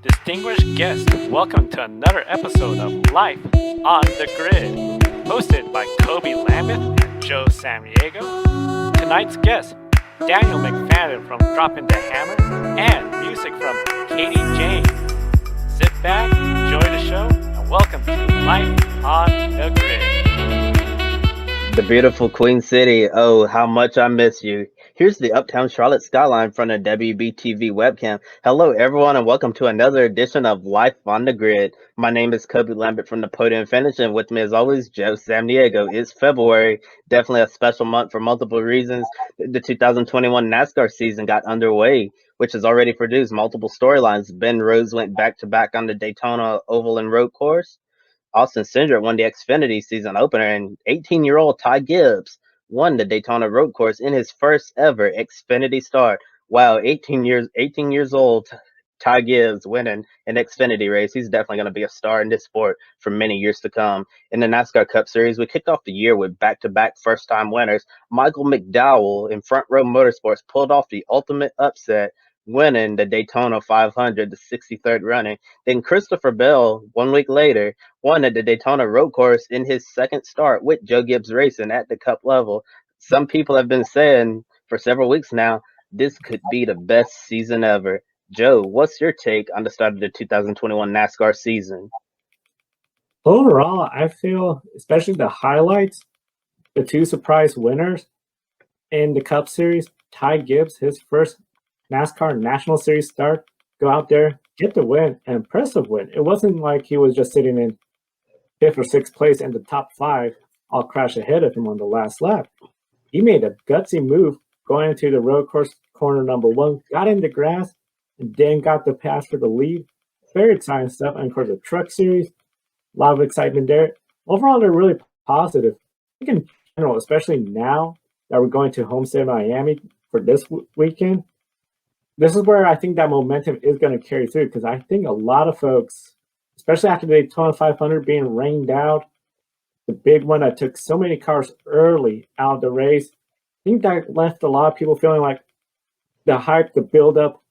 Distinguished guests, welcome to another episode of Life on the Grid, hosted by Kobe Lambeth and Joe Samaniego. Tonight's guests, Daniel McFadin from Dropping the Hammer, and music from Katie James. Sit back, enjoy the show, and welcome to Life on the Grid. The beautiful Queen City. Oh, how much I miss you. Here's the Uptown Charlotte skyline from the WBTV webcam. Hello, everyone, and welcome to another edition of Life on the Grid. My name is Kobe Lambeth from the Podium Finish, and with me, as always, Joe Samaniego. It's February, definitely a special month for multiple reasons. The 2021 Nascar season got underway, which has already produced multiple storylines. Ben Rhodes went back-to-back on the Daytona Oval and Road Course. Austin Cindric won the Xfinity season opener, and 18-year-old Ty Gibbs won the Daytona Road Course in his first ever Xfinity start. Wow, 18 years old, Ty Gibbs winning an Xfinity race. He's definitely going to be a star in this sport for many years to come. In the NASCAR Cup Series, we kicked off the year with back-to-back first-time winners. Michael Mcdowell in Front Row Motorsports pulled off the ultimate upset, winning the Daytona 500, the 63rd running. Then Christopher Bell, 1 week later, won at the Daytona Road Course in his second start with Joe Gibbs Racing at the Cup level. Some people have been saying for several weeks now, this could be the best season ever. Joe, what's your take on the start of the 2021 NASCAR season? Overall, I feel, especially the highlights, the two surprise winners in the Cup Series, Ty Gibbs, his first NASCAR National Series start, go out there, get the win, an impressive win. It wasn't like he was just sitting in fifth or sixth place in the top five, all crash ahead of him on the last lap. He made a gutsy move going into the road course corner number one, got in the grass, and then got the pass for the lead. Very exciting stuff. And of course, the Truck Series, a lot of excitement there. Overall, they're really positive. I think in general, especially now that we're going to Homestead, Miami for this weekend, this is where I think that momentum is going to carry through, because I think a lot of folks, especially after the Daytona 500 being rained out, the big one that took so many cars early out of the race, I think that left a lot of people feeling like the hype, the buildup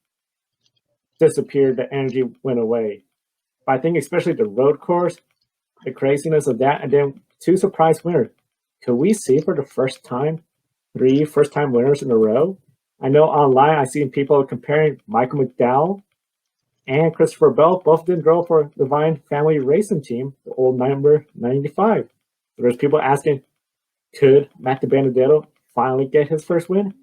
disappeared, the energy went away. But I think especially the road course, the craziness of that, and then two surprise winners. Could we see for the first time 3 first-time winners in a row? I know online I've seen people comparing Michael Mcdowell and Christopher Bell. Both of them drove for the Vine Family Racing Team, the old number 95. There's people asking, could Matt DiBenedetto finally get his first win?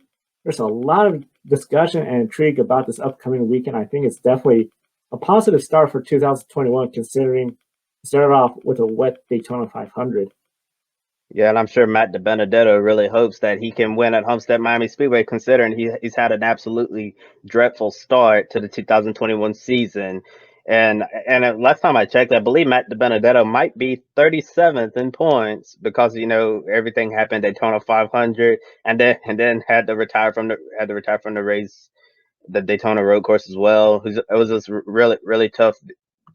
There's a lot of discussion and intrigue about this upcoming weekend. I think it's definitely a positive start for 2021, considering it started off with a wet Daytona 500. Yeah, and I'm sure Matt DiBenedetto really hopes that he can win at Homestead Miami Speedway, considering he's had an absolutely dreadful start to the 2021 season. And last time I checked, I believe Matt DiBenedetto might be 37th in points because everything happened at Daytona 500, and then had to retire from the race, the Daytona Road Course as well. It was just really tough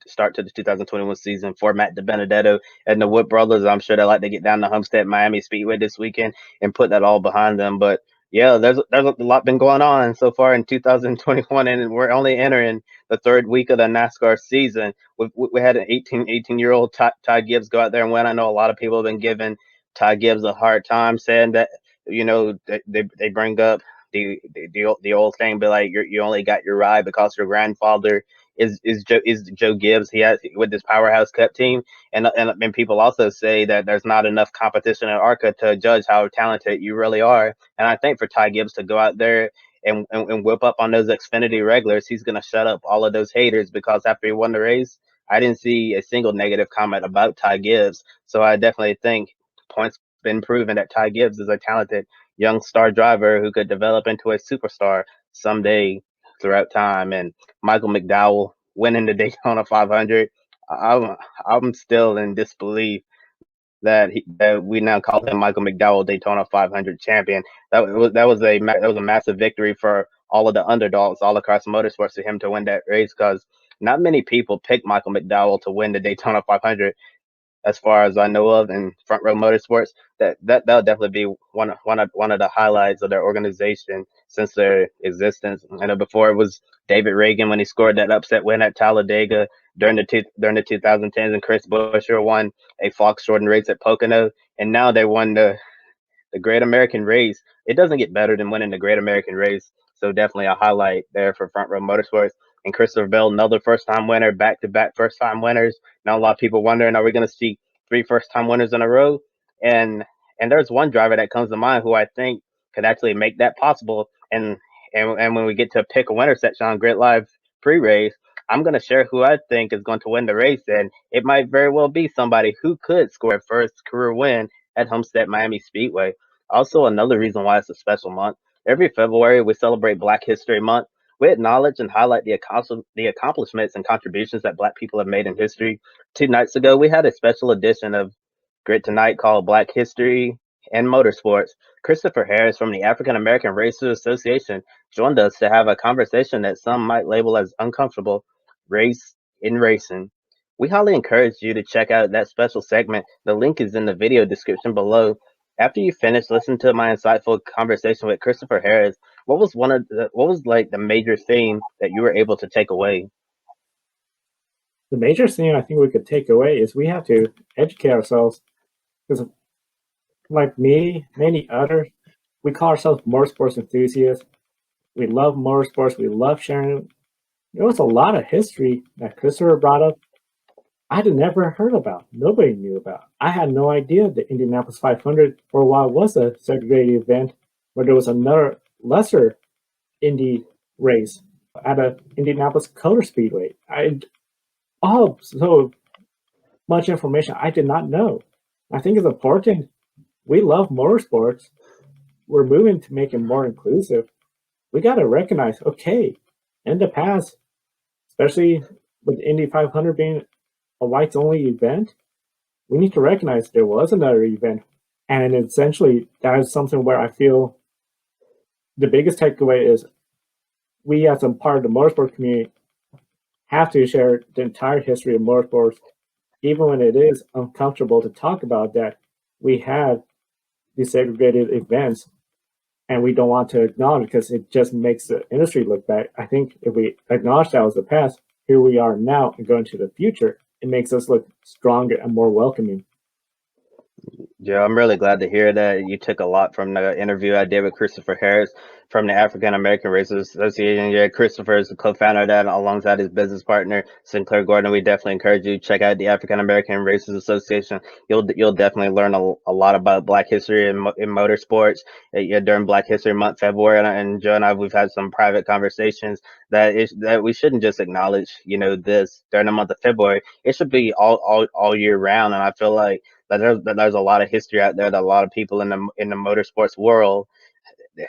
start to the 2021 season for Matt DiBenedetto and the Wood brothers. I'm sure they like to get down to Homestead Miami Speedway this weekend and put that all behind them. But yeah, there's a lot been going on so far in 2021, and we're only entering the third week of the NASCAR season. We had an 18-year-old Ty Gibbs go out there and win. I know a lot of people have been giving Ty Gibbs a hard time, saying that they bring up the old thing, be like, you only got your ride because your grandfather is Joe Gibbs. He has with this Powerhouse Cup team, and people also say that there's not enough competition in ARCA to judge how talented you really are. And I think for Ty Gibbs to go out there and whip up on those Xfinity regulars, he's gonna shut up all of those haters, because after he won the race, I didn't see a single negative comment about Ty Gibbs. So I definitely think points been proven that Ty Gibbs is a talented young star driver who could develop into a superstar someday throughout time. And Michael McDowell winning the Daytona 500, I'm still in disbelief that we now call him Michael McDowell Daytona 500 champion. That was a massive victory for all of the underdogs all across motorsports for him to win that race, because not many people picked Michael McDowell to win the Daytona 500 as far as I know of in Front Row Motorsports. that'll definitely be one of the highlights of their organization since their existence. I know before it was David Reagan when he scored that upset win at Talladega during the 2010s, and Chris Buescher won a Fox Jordan race at Pocono, and now they won the Great American Race. It doesn't get better than winning the Great American Race. So definitely a highlight there for Front Row Motorsports. And Christopher Bell, another first-time winner, back-to-back first-time winners. Now a lot of people wondering, are we going to see 3 first-time winners in a row? And there's one driver that comes to mind who I think could actually make that possible. And when we get to pick a winner section on Grid Live pre-race, I'm going to share who I think is going to win the race, and it might very well be somebody who could score a first career win at Homestead Miami Speedway. Also, another reason why it's a special month. Every February, we celebrate Black History Month. We acknowledge and highlight the accomplishments and contributions that Black people have made in history. 2 nights ago, we had a special edition of Grid Tonight called Black History and Motorsports. Christopher Harris from the African American Racers Association joined us to have a conversation that some might label as uncomfortable: race in racing. We highly encourage you to check out that special segment. The link is in the video description below. After you finish listening to my insightful conversation with Christopher Harris, what was like the major theme that you were able to take away? The major thing I think we could take away is we have to educate ourselves, because like me, many others, we call ourselves motorsports enthusiasts. We love motorsports. We love sharing. There was a lot of history that Christopher brought up I had never heard about. Nobody knew about. I had no idea the Indianapolis 500 for a while was a segregated event where there was another lesser Indy race at a Indianapolis Motor Speedway. So much information I did not know. I think it's important. We love motorsports. We're moving to make it more inclusive. We got to recognize, okay, in the past, especially with Indy 500 being a whites only event, we need to recognize there was another event. And essentially, that is something where I feel the biggest takeaway is we, as a part of the motorsport community, have to share the entire history of motorsports, even when it is uncomfortable to talk about that. We have desegregated events and we don't want to acknowledge because it just makes the industry look bad. I think if we acknowledge that was the past, here we are now and going to the future, it makes us look stronger and more welcoming. Yeah, I'm really glad to hear that you took a lot from the interview I did with Christopher Harris from the African American Racers Association. Yeah, Christopher is the co-founder of that alongside his business partner, Sinclair Gordon. We definitely encourage you to check out the African American Racers Association. You'll definitely learn a lot about Black history in motorsports. Yeah, during Black History Month, February, and Joe and I, we've had some private conversations that we shouldn't just acknowledge, this during the month of February. It should be all year round. And I feel like that there's a lot of history out there that a lot of people in the motorsports world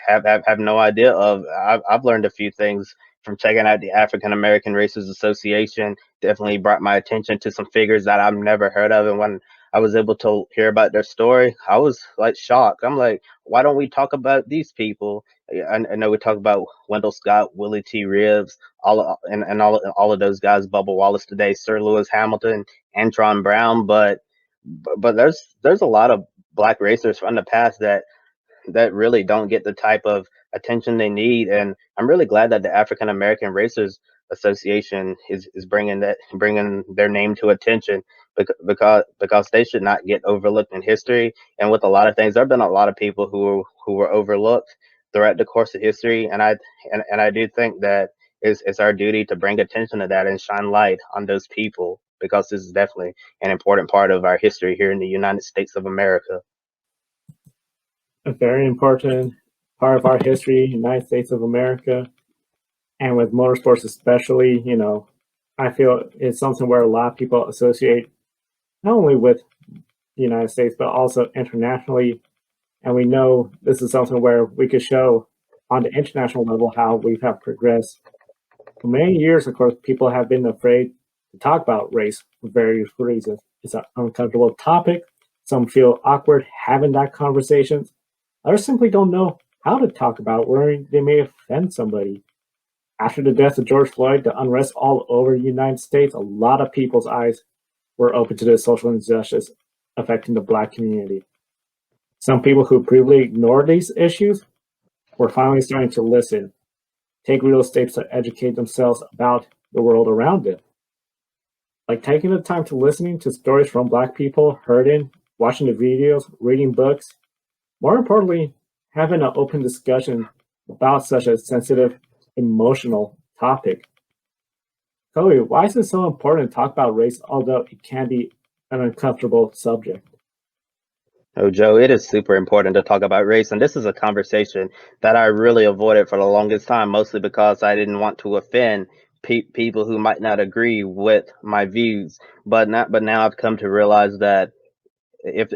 have no idea of. I've learned a few things from checking out the African American Racers Association. Definitely brought my attention to some figures that I've never heard of, and when I was able to hear about their story, I was like shocked. I'm like, why don't we talk about these people? I know we talk about Wendell Scott, Willie T. Reeves, all of those guys, Bubba Wallace today, Sir Lewis Hamilton, Antron Brown, but there's a lot of Black racers from the past that really don't get the type of attention they need, and I'm really glad that the African American Racers Association is bringing their name to attention, because they should not get overlooked in history. And with a lot of things, there have been a lot of people who were overlooked throughout the course of history, and I do think that it's our duty to bring attention to that and shine light on those people, because this is definitely an important part of our history here in the United States of America. A very important part of our history, United States of America, and with motorsports especially, I feel it's something where a lot of people associate not only with the United States, but also internationally. And we know this is something where we could show on the international level how we have progressed. For many years, of course, people have been afraid to talk about race for various reasons. It's an uncomfortable topic. Some feel awkward having that conversation. Others simply don't know how to talk about, worrying they may offend somebody. After the death of George Floyd, the unrest all over the United States, a lot of people's eyes were open to the social injustice affecting the Black community. Some people who previously ignored these issues were finally starting to listen, take real steps to educate themselves about the world around them. Like taking the time to listening to stories from Black people, hurting, watching the videos, reading books. More importantly, having an open discussion about such a sensitive, emotional topic. Chloe, why is it so important to talk about race, although it can be an uncomfortable subject? Oh, Joe, it is super important to talk about race, and this is a conversation that I really avoided for the longest time, mostly because I didn't want to offend people who might not agree with my views. But now I've come to realize that if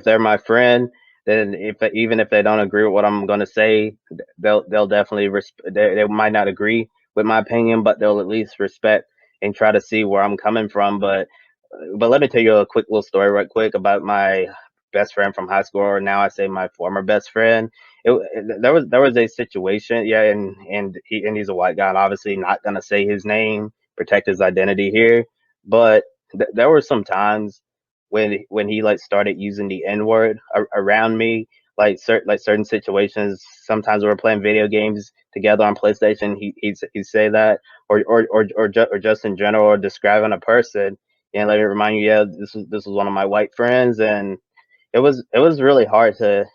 they're my friend, then if even if they don't agree with what I'm going to say, they'll definitely they might not agree with my opinion, but they'll at least respect and try to see where I'm coming from. But let me tell you a quick little story right quick about my best friend from high school, or now I say my former best friend. There was a situation, yeah, and he's a white guy, and obviously not gonna say his name, protect his identity here. But there were some times when he like started using the N word around me, certain situations. Sometimes we were playing video games together on PlayStation. He'd say that, or just in general, or describing a person. And let me remind you, yeah, this was one of my white friends, and it was really hard to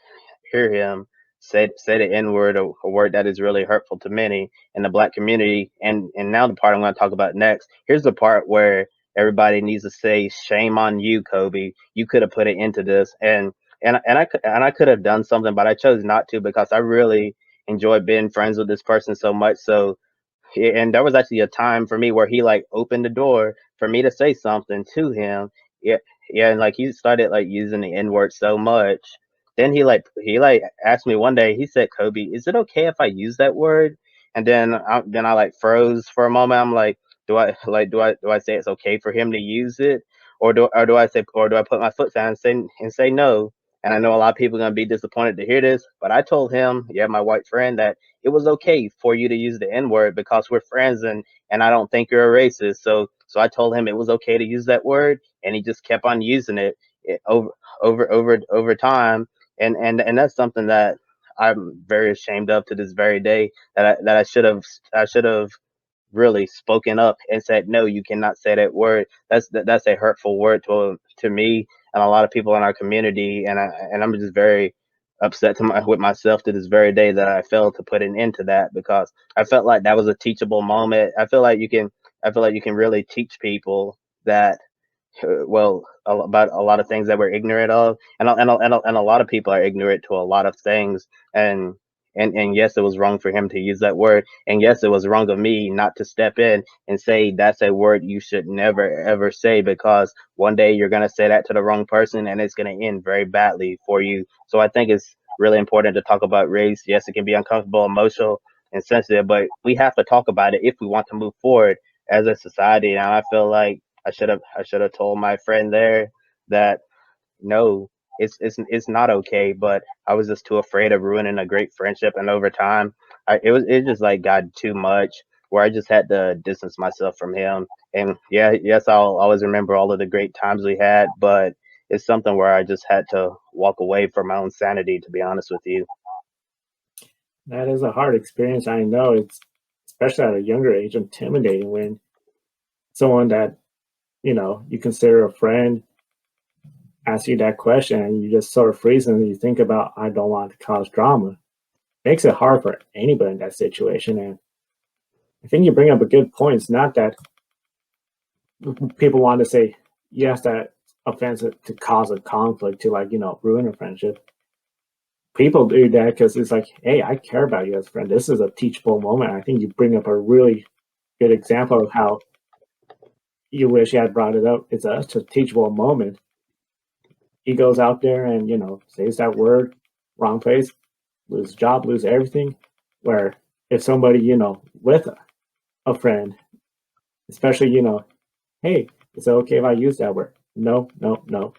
hear him say the N word, a word that is really hurtful to many in the Black community. And now the part I'm going to talk about next. Here's the part where everybody needs to say, "Shame on you, Kobe. You could have put it into this." And I could have done something, but I chose not to because I really enjoyed being friends with this person so much. So yeah, and there was actually a time for me where he like opened the door for me to say something to him. Yeah, yeah, and like he started like using the N word so much. Then he asked me one day. He said, "Kobe, is it okay if I use that word?" And then I like froze for a moment. I'm like, do I say it's okay for him to use it, or do I put my foot down and say no? And I know a lot of people are gonna be disappointed to hear this, but I told him, yeah, my white friend, that it was okay for you to use the N word because we're friends, and I don't think you're a racist. So I told him it was okay to use that word, and he just kept on using it over time. And that's something that I'm very ashamed of to this very day, that I should have really spoken up and said, no, you cannot say that word. That's a hurtful word to me and a lot of people in our community. And I'm just very upset with myself to this very day that I failed to put an end to that, because I felt like that was a teachable moment. I feel like you can really teach people that, well, about a lot of things that we're ignorant of, and a lot of people are ignorant to a lot of things. And yes, it was wrong for him to use that word, and yes, it was wrong of me not to step in and say that's a word you should never ever say, because one day you're going to say that to the wrong person and it's going to end very badly for you. So I think it's really important to talk about race. Yes, it can be uncomfortable, emotional, and sensitive, but we have to talk about it if we want to move forward as a society. And I feel like I should have told my friend there that no, it's not okay. But I was just too afraid of ruining a great friendship, and over time, it just like got too much, where I just had to distance myself from him. And yeah, yes, I'll always remember all of the great times we had, but it's something where I just had to walk away from my own sanity, to be honest with you. That is a hard experience. I know it's, especially at a younger age, intimidating when someone that, you consider a friend asks you that question and you just sort of freeze and you think about, I don't want to cause drama. Makes it hard for anybody in that situation. And I think you bring up a good point. It's not that people want to say, yes, that offensive to cause a conflict, to like, ruin a friendship. People do that because it's like, hey, I care about you as a friend. This is a teachable moment. I think you bring up a really good example of how you wish you had brought it up. It's a teachable moment. He goes out there and, says that word, wrong place, lose job, lose everything. Where if somebody, with a friend, especially, hey, is it okay if I use that word? No, no, no.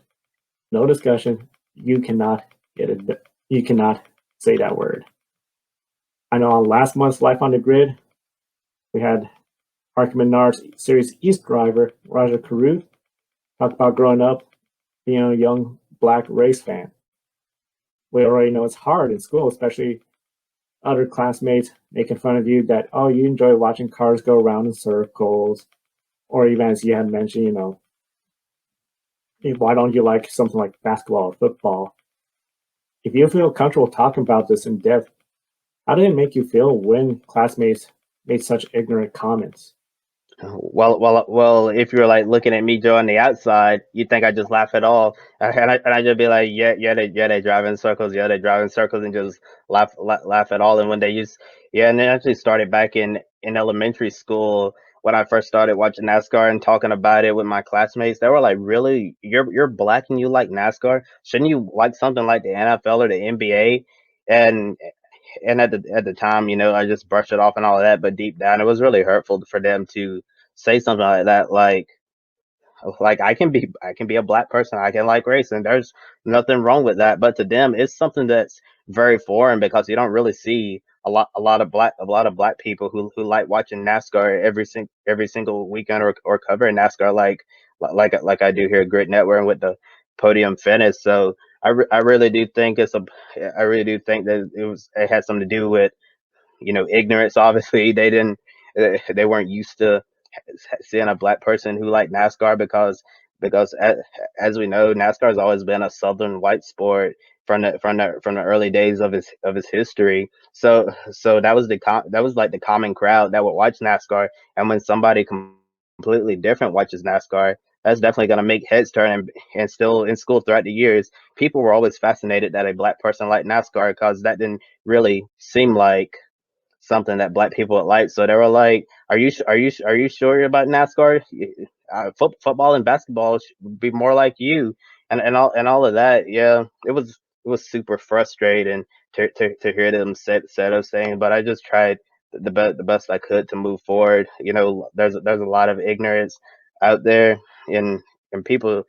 No discussion. You cannot get it. You cannot say that word. I know on last month's Life on the Grid, we had Arkham Menards Series East driver Raja Karut talk about growing up being a young Black race fan. we already know it's hard in school, especially other classmates making fun of you that, oh, you enjoy watching cars go around in circles, or even as you had mentioned, why don't you like something like basketball or football? If you feel comfortable talking about this in depth, how did it make you feel when classmates made such ignorant comments? Well. If you're like looking at me, Joe, on the outside, you think I just laugh it off, and I just be like, they drive in circles, they drive in circles, and just laugh at all. And when they use, and it actually started back in elementary school when I first started watching NASCAR and talking about it with my classmates. They were like, "Really, you're black and you like NASCAR? Shouldn't you like something like the NFL or the NBA?" And at the time, I just brushed it off and all of that. But deep down, it was really hurtful for them to say something like that. Like I can be a black person. I can like race, and there's nothing wrong with that. But to them, it's something that's very foreign because you don't really see a lot of black people who like watching NASCAR every single weekend or covering NASCAR like I do here at Grid Network and with the Podium finish. So I really do think I really do think that it had something to do with ignorance. Obviously, they weren't used to seeing a black person who liked NASCAR because as we know, NASCAR has always been a southern white sport from the early days of its history. So that was like the common crowd that would watch NASCAR, and when somebody completely different watches NASCAR, that's definitely going to make heads turn. And still in school throughout the years, people were always fascinated that a black person liked NASCAR because that didn't really seem like something that black people would like. So they were like, "Are you sure about NASCAR? Football and basketball would be more like you," and all of that. Yeah, it was super frustrating to hear them say those things. But I just tried the best I could to move forward. There's a lot of ignorance out there, and and people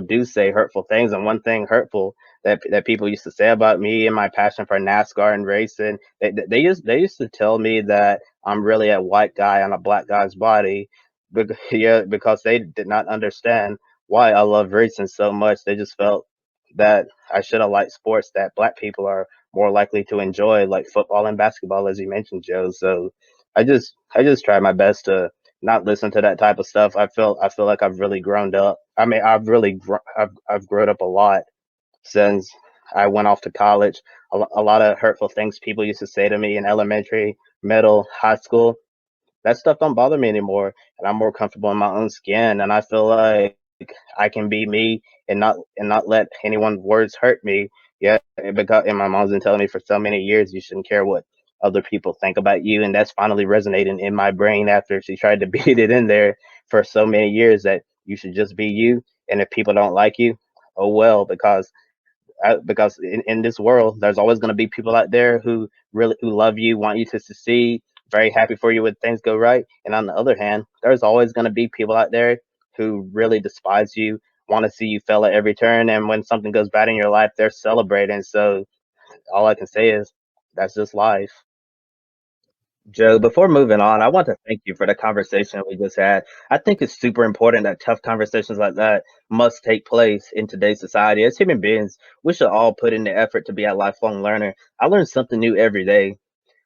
do say hurtful things. And one thing hurtful that people used to say about me and my passion for NASCAR and racing. They used to tell me that I'm really a white guy on a black guy's body, yeah, because they did not understand why I love racing so much. They just felt that I should have liked sports that black people are more likely to enjoy, like football and basketball, as you mentioned, Joe. So I just try my best to not listen to that type of stuff. I feel like I've really grown up. I mean, I've grown up a lot since I went off to college. A lot of hurtful things people used to say to me in elementary, middle, high school, that stuff don't bother me anymore, and I'm more comfortable in my own skin. And I feel like I can be me and not let anyone's words hurt me. Yeah, and my mom's been telling me for so many years you shouldn't care what other people think about you, and that's finally resonating in my brain after she tried to beat it in there for so many years that you should just be you, and if people don't like you, oh well, because in this world, there's always going to be people out there who love you, want you to succeed, very happy for you when things go right. And on the other hand, there's always going to be people out there who really despise you, want to see you fail at every turn, and when something goes bad in your life, they're celebrating. So all I can say is that's just life. Joe, before moving on, I want to thank you for the conversation we just had. I think it's super important that tough conversations like that must take place in today's society. As human beings, we should all put in the effort to be a lifelong learner. I learn something new every day.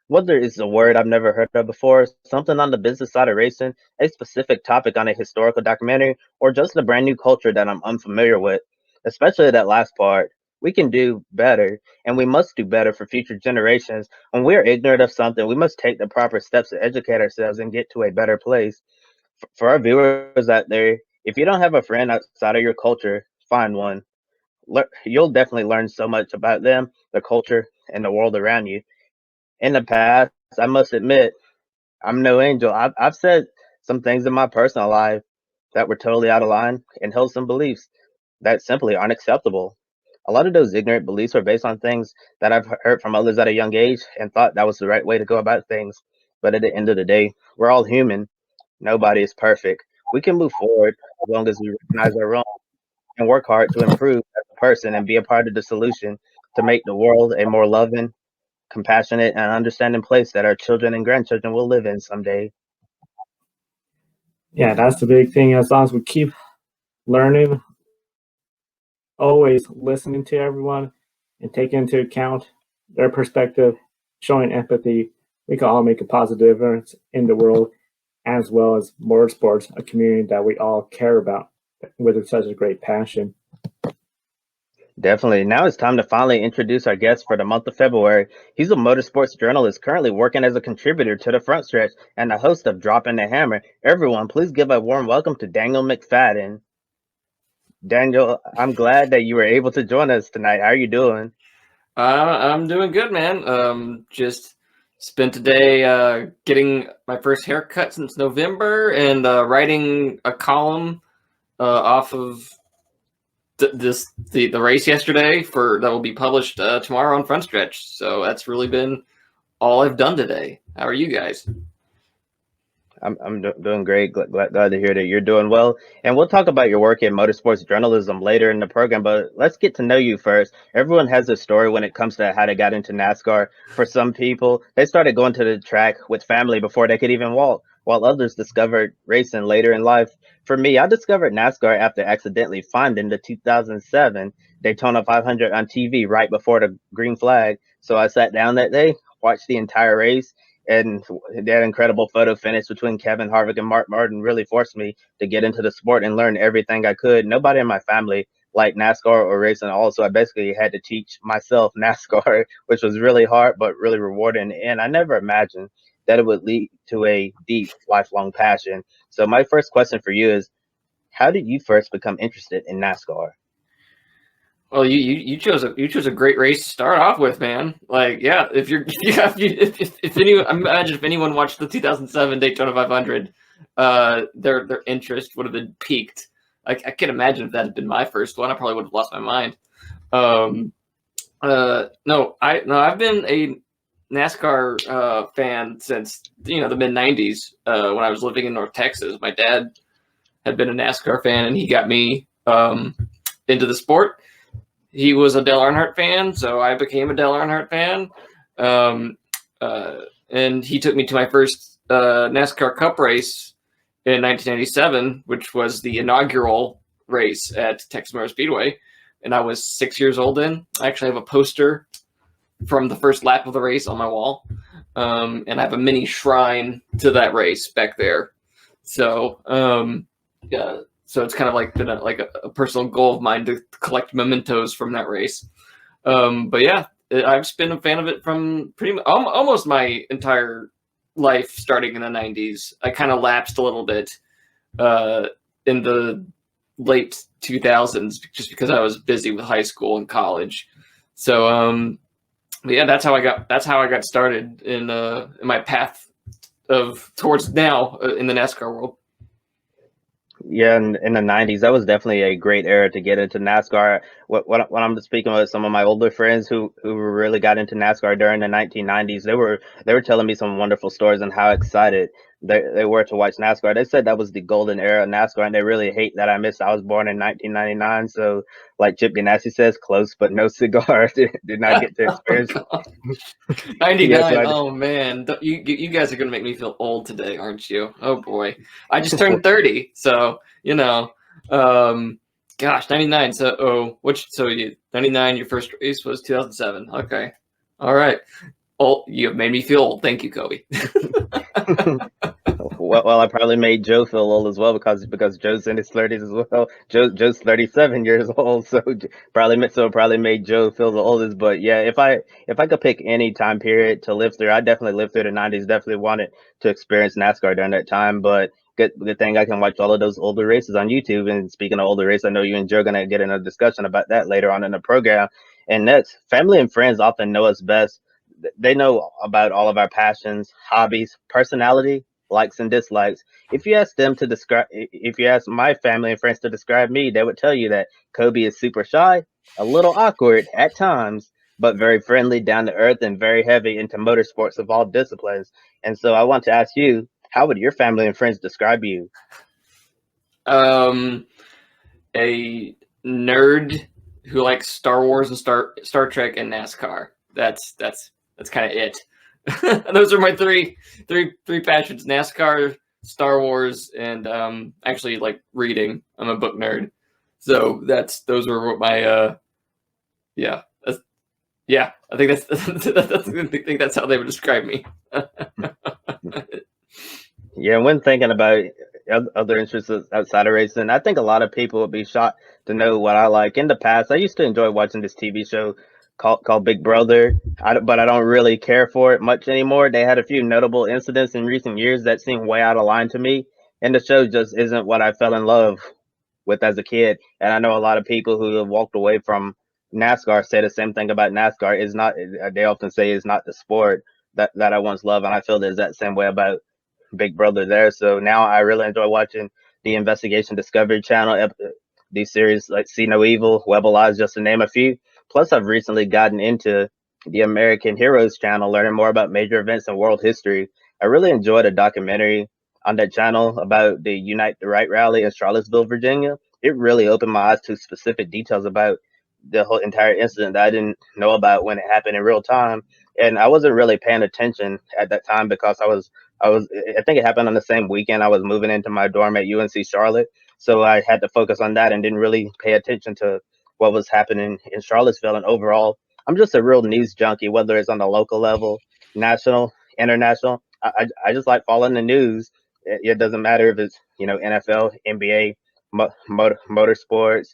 Whether it's a word I've never heard of before, something on the business side of racing, a specific topic on a historical documentary, or just a brand new culture that I'm unfamiliar with, especially that last part, we can do better, and we must do better for future generations. When we're ignorant of something, we must take the proper steps to educate ourselves and get to a better place. For our viewers out there, if you don't have a friend outside of your culture, find one. You'll definitely learn so much about them, the culture, and the world around you. In the past, I must admit, I'm no angel. I've said some things in my personal life that were totally out of line and held some beliefs that simply aren't acceptable. A lot of those ignorant beliefs are based on things that I've heard from others at a young age and thought that was the right way to go about things. But at the end of the day, we're all human. Nobody is perfect. We can move forward as long as we recognize our wrong and work hard to improve as a person and be a part of the solution to make the world a more loving, compassionate, and understanding place that our children and grandchildren will live in someday. Yeah, that's the big thing. As long as we keep learning, always listening to everyone, and taking into account their perspective, showing empathy, we can all make a positive difference in the world, as well as motorsports, a community that we all care about with such a great passion. Definitely. Now it's time to finally introduce our guest for the month of February. He's a motorsports journalist currently working as a contributor to the Frontstretch and the host of Dropping the Hammer. Everyone, please give a warm welcome to Daniel McFadin. Daniel, I'm glad that you were able to join us tonight. How are you doing? I'm doing good, man. Just spent a day getting my first haircut since November and writing a column off of the race yesterday that will be published tomorrow on Frontstretch. So that's really been all I've done today. How are you guys? I'm doing great. Glad to hear that you're doing well. And we'll talk about your work in motorsports journalism later in the program, but let's get to know you first. Everyone has a story when it comes to how they got into NASCAR. For some people, they started going to the track with family before they could even walk, while others discovered racing later in life. For me, I discovered NASCAR after accidentally finding the 2007 Daytona 500 on TV right before the green flag. So I sat down that day, watched the entire race, and that incredible photo finish between Kevin Harvick and Mark Martin really forced me to get into the sport and learn everything I could. Nobody in my family liked NASCAR or racing at all, so I basically had to teach myself NASCAR, which was really hard but really rewarding. And I never imagined that it would lead to a deep, lifelong passion. So my first question for you is, how did you first become interested in NASCAR? Well, you chose a great race to start off with, man. Like, yeah, if anyone, imagine if anyone watched the 2007 Daytona 500, their interest would have been piqued. I can't imagine if that had been my first one. I probably would have lost my mind. No, I've been a NASCAR fan since the mid '90s. When I was living in North Texas, my dad had been a NASCAR fan, and he got me into the sport. He was a Dale Earnhardt fan, so I became a Dale Earnhardt fan. And he took me to my first NASCAR Cup race in 1997, which was the inaugural race at Texas Motor Speedway. And I was 6 years old then. I actually have a poster from the first lap of the race on my wall. And I have a mini shrine to that race back there. So, yeah. So it's kind of like been a personal goal of mine to collect mementos from that race. But yeah, I've been a fan of it from pretty much almost my entire life, starting in the 90s. I kind of lapsed a little bit in the late 2000s just because I was busy with high school and college. So yeah, that's how I got started in my path towards now in the NASCAR world. Yeah, in the 90s, that was definitely a great era to get into NASCAR. When I'm speaking with some of my older friends who really got into NASCAR during the 1990s, they were telling me some wonderful stories on how excited they were to watch NASCAR. They said that was the golden era of NASCAR, and they really hate that I missed. I was born in 1999, so like Chip Ganassi says, close but no cigar. Did not get to experience. 99. Yeah, so Oh man, you guys are gonna make me feel old today, aren't you? Oh boy, I just turned 30, so gosh, 99. So 99. Your first race was 2007. Okay, all right. Oh, you have made me feel old. Thank you, Kobe. Well, I probably made Joe feel old as well because Joe's in his 30s as well. Joe's 37 years old, so probably made Joe feel the oldest. But yeah, if I could pick any time period to live through, I definitely lived through the 90s. Definitely wanted to experience NASCAR during that time. But good thing I can watch all of those older races on YouTube. And speaking of older races, I know you and Joe are gonna get in a discussion about that later on in the program. And next, family and friends often know us best. They know about all of our passions, hobbies, personality, likes and dislikes. If you ask my family and friends to describe me, they would tell you that Kobe is super shy, a little awkward at times, but very friendly, down to earth, and very heavy into motorsports of all disciplines. And so I want to ask you, how would your family and friends describe you? A nerd who likes Star Wars and Star Trek and NASCAR. That's kind of it. Those are my three passions: NASCAR, Star Wars, and actually like reading. I'm a book nerd, so those were my yeah. Yeah, I think I think that's how they would describe me. Yeah, when thinking about other interests outside of racing, I think a lot of people would be shocked to know what I like. In the past, I used to enjoy watching this TV show called Big Brother, but I don't really care for it much anymore. They had a few notable incidents in recent years that seem way out of line to me, and the show just isn't what I fell in love with as a kid. And I know a lot of people who have walked away from NASCAR say the same thing about NASCAR. Is not They often say it's not the sport that I once loved, and I feel there's that same way about Big Brother there. So now I really enjoy watching the Investigation Discovery Channel, these series like See No Evil, Web of Lies, just to name a few. Plus, I've recently gotten into the American Heroes channel, learning more about major events in world history. I really enjoyed a documentary on that channel about the Unite the Right rally in Charlottesville, Virginia. It really opened my eyes to specific details about the whole entire incident that I didn't know about when it happened in real time. And I wasn't really paying attention at that time because I think it happened on the same weekend I was moving into my dorm at UNC Charlotte. So I had to focus on that and didn't really pay attention to what was happening in Charlottesville. And overall, I'm just a real news junkie, whether it's on the local level, national, international. I just like following the news. It doesn't matter if it's, NFL, NBA, motorsports,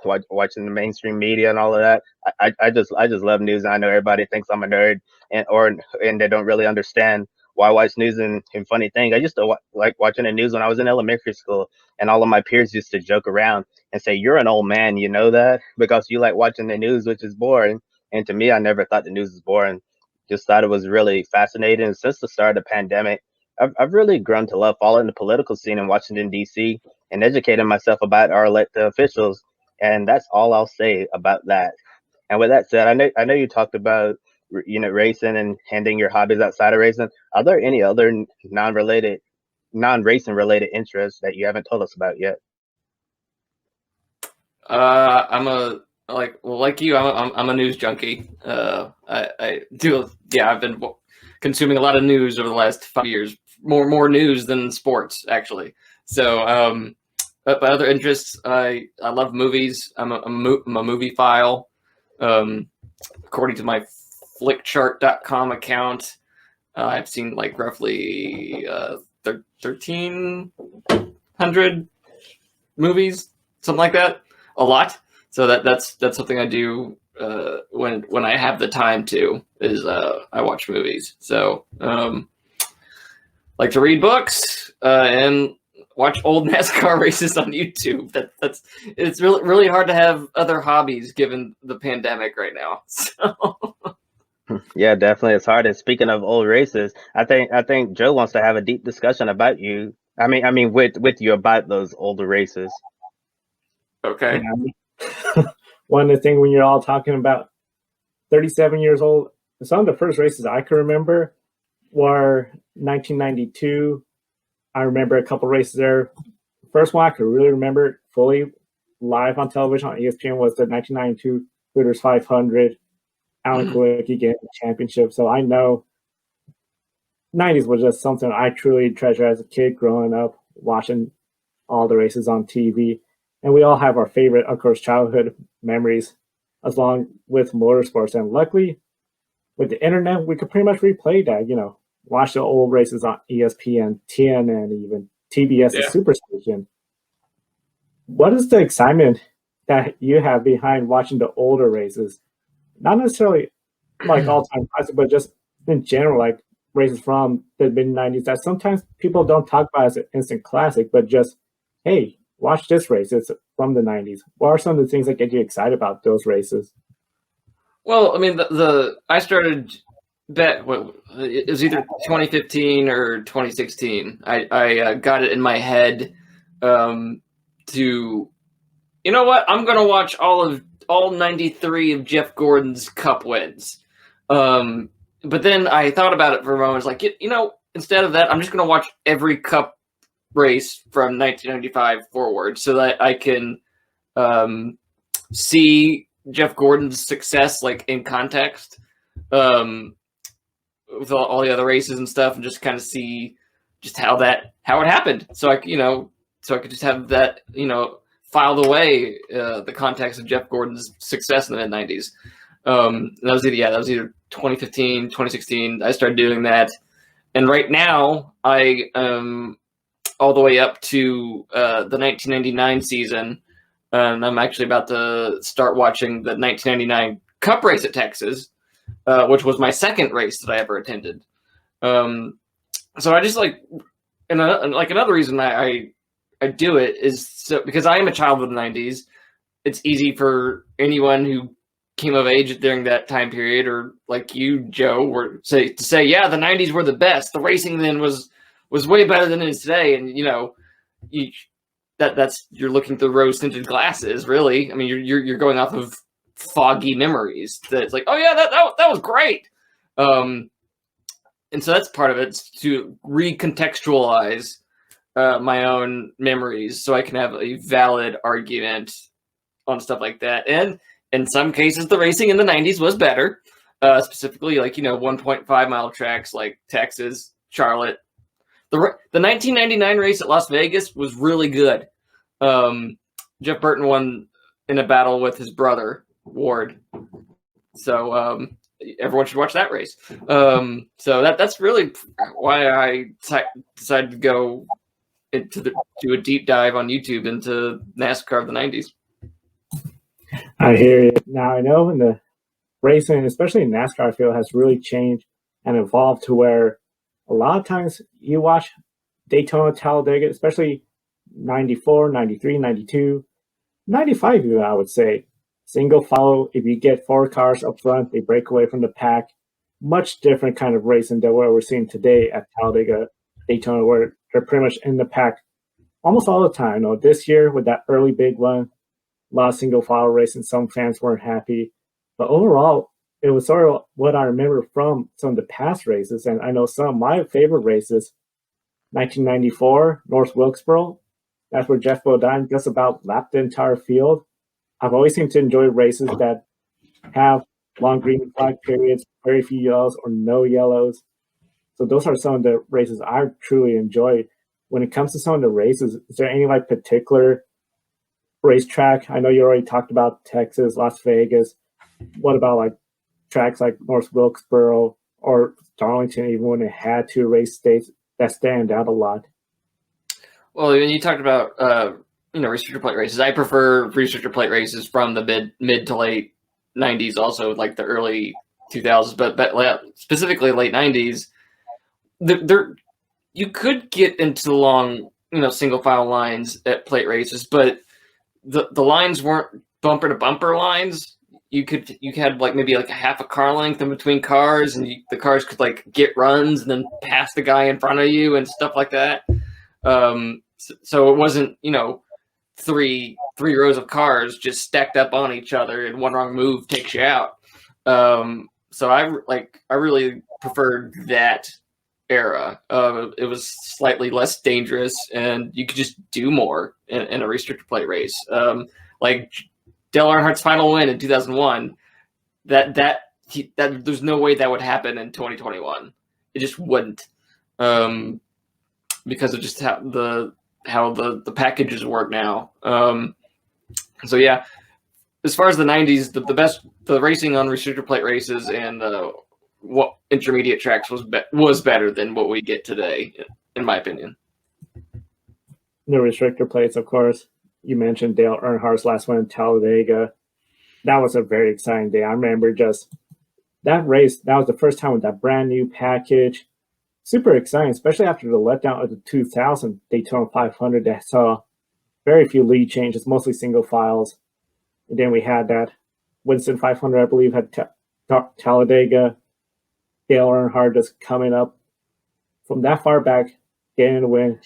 watching the mainstream media and all of that. I just love news. And I know everybody thinks I'm a nerd and they don't really understand why I watch news. And funny thing, I used to like watching the news when I was in elementary school, and all of my peers used to joke around and say, "You're an old man, you know that, because you like watching the news, which is boring." And to me, I never thought the news was boring. Just thought it was really fascinating. And since the start of the pandemic, I've really grown to love following the political scene in Washington, D.C. and educating myself about our elected officials. And that's all I'll say about that. And with that said, I know you talked about racing and handing your hobbies outside of racing. Are there any other non-racing related interests that you haven't told us about yet? I'm like you. I'm a news junkie. I do. Yeah, I've been consuming a lot of news over the last 5 years. More news than sports, actually. So, but my other interests, I love movies. I'm a movie file. According to my flickchart.com account, I've seen like roughly 1,300 movies, something like that. A lot. So that's something I do when I have the time to, is I watch movies. So like to read books and watch old NASCAR races on YouTube. It's really hard to have other hobbies given the pandemic right now. So Yeah, definitely, it's hard. And speaking of old races, I think Joe wants to have a deep discussion about you. I mean, with you about those older races. okay. Yeah. One of the things when you're all talking about 37 years old, some of the first races I can remember were 1992. I remember a couple races there. First one I could really remember fully live on television on ESPN was the 1992 Hooters 500. Alan Kulwicki getting the championship. So I know 90s was just something I truly treasure as a kid growing up, watching all the races on TV. And we all have our favorite, of course, childhood memories as long with motorsports. And luckily, with the internet, we could pretty much replay that, watch the old races on ESPN, TNN, even TBS, the Superstation. What is the excitement that you have behind watching the older races? Not necessarily like all-time classic, but just in general, like races from the mid-90s that sometimes people don't talk about as an instant classic, but just, hey, watch this race. It's from the 90s. What are some of the things that get you excited about those races? Well, I mean, I started bet it was either 2015 or 2016. I got it in my head to, you know what, I'm gonna watch all 93 of Jeff Gordon's Cup wins. But then I thought about it for a moment. It's like, instead of that, I'm just gonna watch every Cup race from 1995 forward so that I can see Jeff Gordon's success like in context with all the other races and stuff, and just kind of see just how it happened. So I could just have that filed away the context of Jeff Gordon's success in the mid-90s. That was either 2015, 2016. I started doing that, and right now I am all the way up to the 1999 season, and I'm actually about to start watching the 1999 Cup race at Texas, which was my second race that I ever attended. So I just and another reason I do it is because I am a child of the 90s. It's easy for anyone who came of age during that time period, or like you, Joe, to say, yeah, the 90s were the best. The racing then was way better than it is today. And that's you're looking through rose-tinted glasses, really. I mean, you're going off of foggy memories. That's like, oh yeah, that was great. And so that's part of it, to recontextualize my own memories so I can have a valid argument on stuff like that. And in some cases, the racing in the 90s was better, specifically 1.5 mile tracks like Texas, Charlotte. The 1999 race at Las Vegas was really good. Jeff Burton won in a battle with his brother, Ward. So everyone should watch that race. So that's really why I decided to go do a deep dive on YouTube into NASCAR of the 90s. I hear you. Now, I know in the racing, especially in NASCAR, I feel has really changed and evolved to where a lot of times you watch Daytona, Talladega, especially 94, 93, 92, 95 even, I would say. Single follow, if you get 4 cars up front, they break away from the pack. Much different kind of racing than what we're seeing today at Talladega, Daytona, where they're pretty much in the pack almost all the time. This year with that early big one, a lot of single file racing, some fans weren't happy. But overall, it was sort of what I remember from some of the past races. And I know some of my favorite races, 1994, North Wilkesboro. That's where Jeff Bodine just about lapped the entire field. I've always seemed to enjoy races that have long green flag periods, very few yellows or no yellows. So those are some of the races I truly enjoy. When it comes to some of the races, is there any particular racetrack? I know you already talked about Texas, Las Vegas. What about tracks like North Wilkesboro or Darlington, even when it had 2 race states that stand out a lot? Well, when you talked about restrictor plate races, I prefer restrictor plate races from the mid to late 90s, also like the early 2000s, but specifically late 90s. There you could get into the long single file lines at plate races, but the lines weren't bumper to bumper lines. You had maybe a half a car length in between cars, and the cars could get runs and then pass the guy in front of you and stuff like that. So it wasn't three rows of cars just stacked up on each other, and one wrong move takes you out. So I really preferred that era. It was slightly less dangerous, and you could just do more in a restrictor plate race. Like Dale Earnhardt's final win in 2001, that there's no way that would happen in 2021. It just wouldn't, because of just how the packages work now. So yeah, as far as the 90s, the racing on restrictor plate races and what intermediate tracks was better than what we get today, in my opinion. The restrictor plates, of course. You mentioned Dale Earnhardt's last one in Talladega. That was a very exciting day. I remember just that race. That was the first time with that brand new package. Super exciting, especially after the letdown of the 2000 Daytona 500 that saw very few lead changes, mostly single files. And then we had that Winston 500, I believe, had Talladega. Dale Earnhardt just coming up from that far back, getting a win.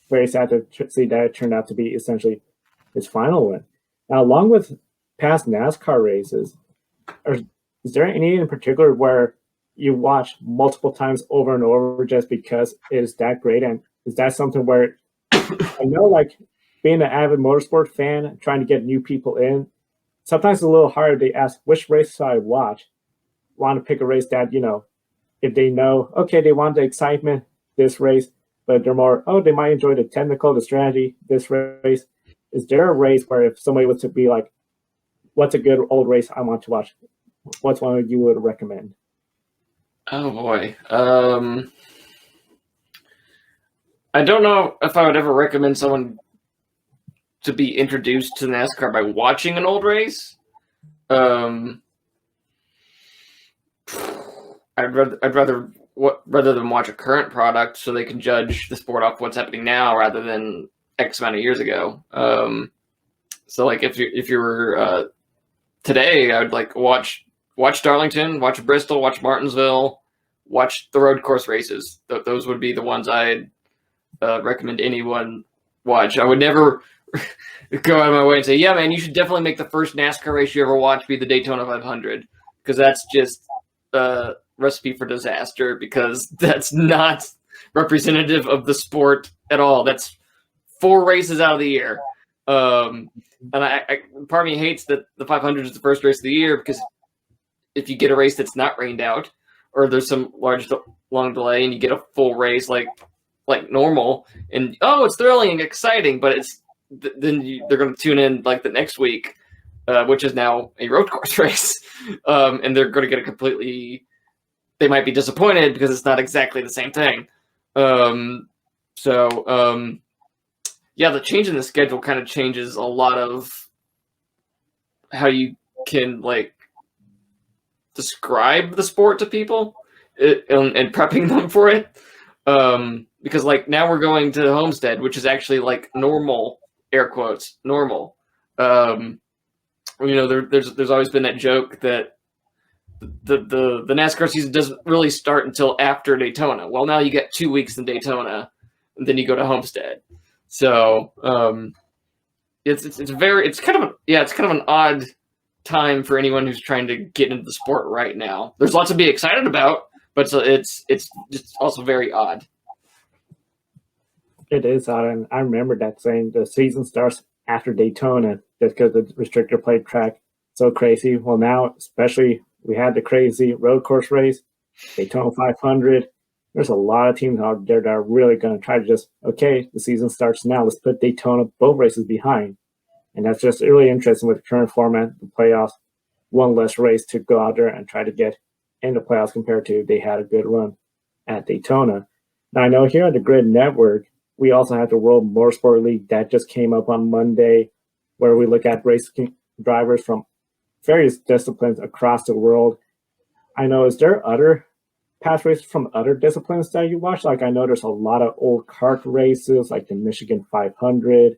Very sad to see that it turned out to be essentially his final win. Now, along with past NASCAR races, is there any in particular where you watch multiple times over and over just because it is that great? And is that something where I know, being an avid motorsport fan, trying to get new people in, sometimes it's a little harder to ask which race should I watch. Want to pick a race that, if they know, okay, they want the excitement, this race, but they're more, they might enjoy the technical, the strategy, this race. Is there a race where if somebody was to be what's a good old race I want to watch? What's one you would recommend? Oh boy. I don't know if I would ever recommend someone to be introduced to NASCAR by watching an old race. I'd rather rather than watch a current product so they can judge the sport off what's happening now rather than X amount of years ago. So like if you were today, I would like watch Darlington, watch Bristol, watch Martinsville, watch the road course races. Those would be the ones I'd recommend anyone watch. I would never go out of my way and say, yeah, man, you should definitely make the first NASCAR race you ever watch be the Daytona 500, because that's just a recipe for disaster, because that's not representative of the sport at all. That's 4 races out of the year. And I part of me hates that the 500 is the first race of the year, because if you get a race that's not rained out, or there's some long delay and you get a full race like normal, and it's thrilling and exciting, but it's then they're going to tune in like the next week, which is now a road course race, and they're going to get a completely. They might be disappointed because it's not exactly the same thing. Yeah, the change in the schedule kind of changes a lot of how you can like describe the sport to people and prepping them for it. Because like now we're going to Homestead, which is actually like normal, air quotes, normal. There's always been that joke that the NASCAR season doesn't really start until after Daytona. Well, now you get 2 weeks in Daytona, and then you go to Homestead. So it's kind of an odd time for anyone who's trying to get into the sport right now. There's lots to be excited about, but it's just also very odd. It is odd, and I remember that saying the season starts after Daytona just because the restrictor plate track so crazy. Well, now especially we had the crazy road course race, Daytona 500. There's a lot of teams out there that are really going to try to just, okay, the season starts now. Let's put Daytona, both races behind. And that's just really interesting with the current format, the playoffs, one less race to go out there and try to get in the playoffs compared to they had a good run at Daytona. Now, I know here on the Grid Network, we also have the World Motorsport League that just came up on Monday, where we look at race drivers from various disciplines across the world. I know, is there other past races from other disciplines that you watch? Like I know there's a lot of old kart races, like the Michigan 500,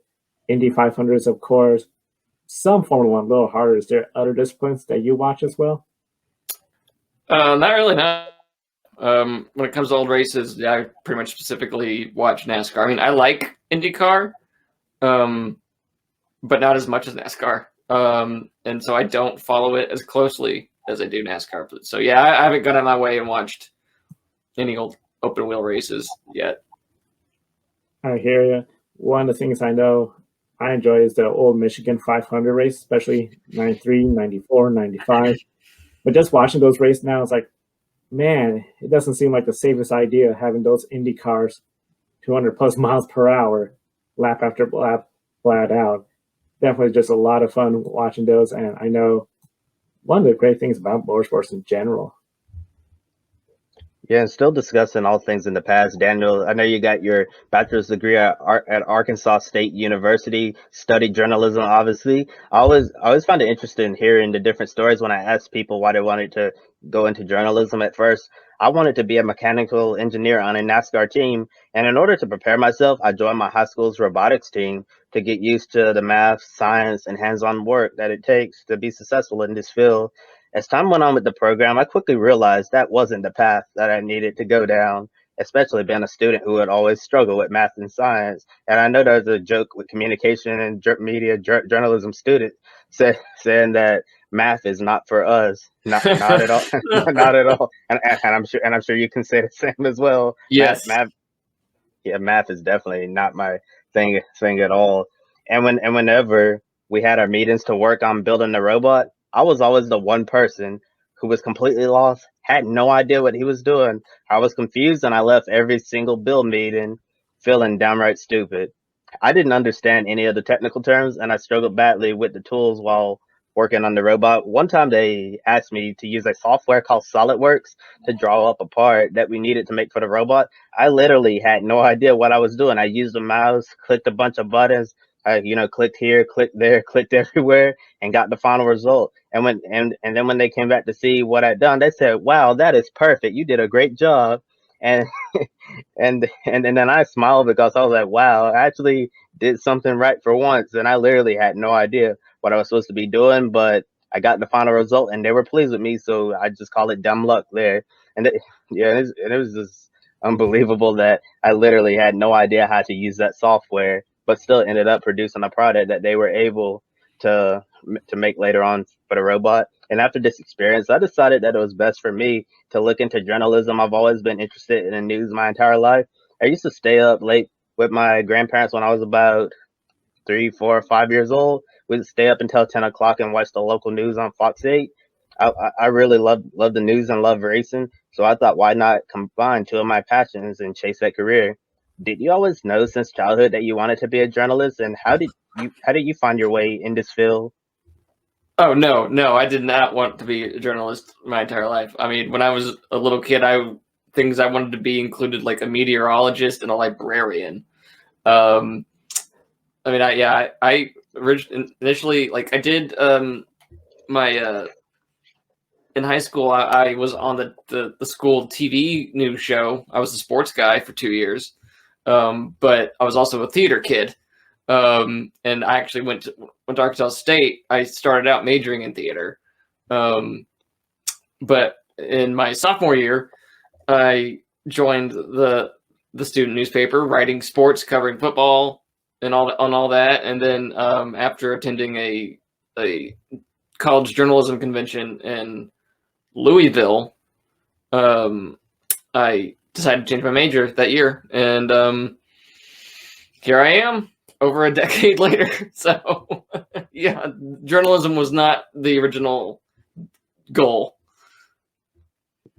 Indy 500s, of course. Some Formula One, a little harder. Is there other disciplines that you watch as well? Not really, no. When it comes to old races, yeah, I pretty much specifically watch NASCAR. I mean, I like IndyCar, but not as much as NASCAR. And so I don't follow it as closely as I do NASCAR. So yeah, I haven't gone out of my way and watched any old open wheel races yet. I hear you. One of the things I know I enjoy is the old Michigan 500 race, especially 93, 94, 95. But just watching those races now, it's like, man, it doesn't seem like the safest idea having those Indy cars 200 plus miles per hour, lap after lap, flat out. Definitely just a lot of fun watching those. And I know one of the great things about motorsports in general. Yeah, and still discussing all things in the past. Daniel, I know you got your bachelor's degree at Arkansas State University, studied journalism, obviously. I always found it interesting hearing the different stories when I asked people why they wanted to go into journalism at first. I wanted to be a mechanical engineer on a NASCAR team, and in order to prepare myself, I joined my high school's robotics team to get used to the math, science, and hands-on work that it takes to be successful in this field. As time went on with the program, I quickly realized that wasn't the path that I needed to go down, especially being a student who would always struggle with math and science. And I know there's a joke with communication and media journalism students saying that math is not for us, not at all, not at all. And I'm sure you can say the same as well. Yes. Math is definitely not my thing at all. And whenever we had our meetings to work on building the robot, I was always the one person who was completely lost, had no idea what he was doing. I was confused, and I left every single build meeting feeling downright stupid. I didn't understand any of the technical terms, and I struggled badly with the tools while working on the robot. One time they asked me to use a software called SolidWorks to draw up a part that we needed to make for the robot. I literally had no idea what I was doing. I used the mouse, clicked a bunch of buttons. I, clicked here, clicked there, clicked everywhere, and got the final result. And then when they came back to see what I'd done, they said, "Wow, that is perfect. You did a great job." And and then I smiled because I was like, "Wow, I actually did something right for once." And I literally had no idea what I was supposed to be doing, but I got the final result, and they were pleased with me. So I just call it dumb luck there. And yeah, it was just unbelievable that I literally had no idea how to use that software, but still ended up producing a product that they were able to make later on for the robot. And after this experience, I decided that it was best for me to look into journalism. I've always been interested in the news my entire life. I used to stay up late with my grandparents when I was about 3, 4, 5 years old. We'd stay up until 10 o'clock and watch the local news on Fox 8. I really love the news and love racing, so I thought, why not combine two of my passions and chase that career? Did you always know since childhood that you wanted to be a journalist, and how did you find your way in this field? Oh no, I did not want to be a journalist my entire life. I mean, when I was a little kid, things I wanted to be included like a meteorologist and a librarian. Um, I mean, I initially like I did my in high school. I was on the school TV news show. I was a sports guy for 2 years, but I was also a theater kid. And I actually went to Arkansas State. I started out majoring in theater, but in my sophomore year, I joined the student newspaper, writing sports, covering football, and all that. And then after attending a college journalism convention in Louisville, I decided to change my major that year, and here I am over a decade later. So, yeah, journalism was not the original goal.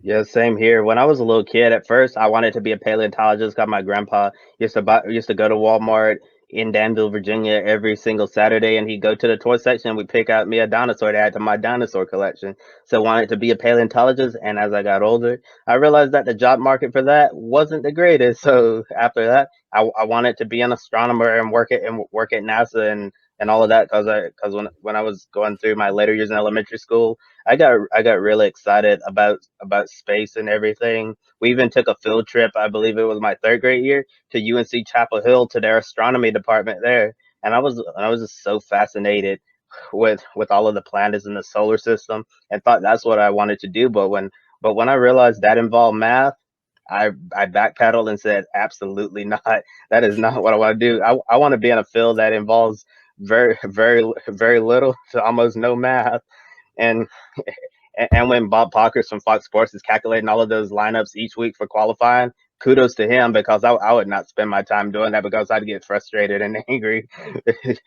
Yeah, same here. When I was a little kid, at first I wanted to be a paleontologist because my grandpa used to go to Walmart in Danville, Virginia every single Saturday, and he'd go to the toy section and we'd pick out me a dinosaur to add to my dinosaur collection. So I wanted to be a paleontologist, and as I got older, I realized that the job market for that wasn't the greatest. So after that, I wanted to be an astronomer and work at NASA and all of that because when I was going through my later years in elementary school, I got really excited about space and everything. We even took a field trip. I believe it was my third grade year to UNC Chapel Hill to their astronomy department there, and I was just so fascinated with all of the planets in the solar system, and thought that's what I wanted to do. But when I realized that involved math, I backpedaled and said, absolutely not. That is not what I want to do. I want to be in a field that involves very little to almost no math. And and when Bob Pockers from Fox Sports is calculating all of those lineups each week for qualifying, kudos to him, because I would not spend my time doing that because I'd get frustrated and angry.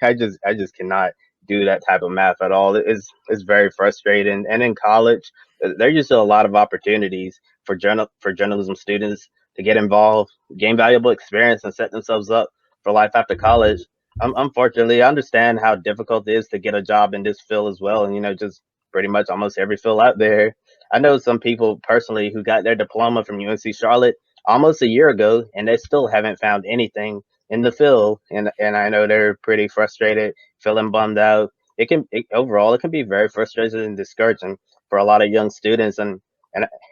I just cannot do that type of math at all. It's very frustrating. And in college, there's just a lot of opportunities for journalism students to get involved, gain valuable experience, and set themselves up for life after college. Unfortunately, I understand how difficult it is to get a job in this field as well, and just pretty much almost every field out there. I know some people personally who got their diploma from UNC Charlotte almost a year ago, and they still haven't found anything in the field. And I know they're pretty frustrated, feeling bummed out. Overall, it can be very frustrating and discouraging for a lot of young students. And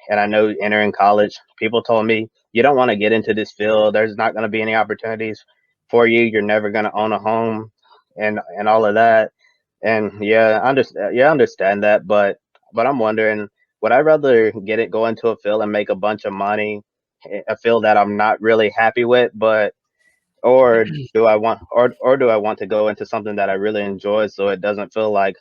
and I know entering college, people told me, you don't want to get into this field. There's not going to be any opportunities for you. You're never going to own a home, and all of that. And yeah, I understand that, but I'm wondering, would I rather go into a field and make a bunch of money, a field that I'm not really happy with, or do I want to go into something that I really enjoy, so it doesn't feel like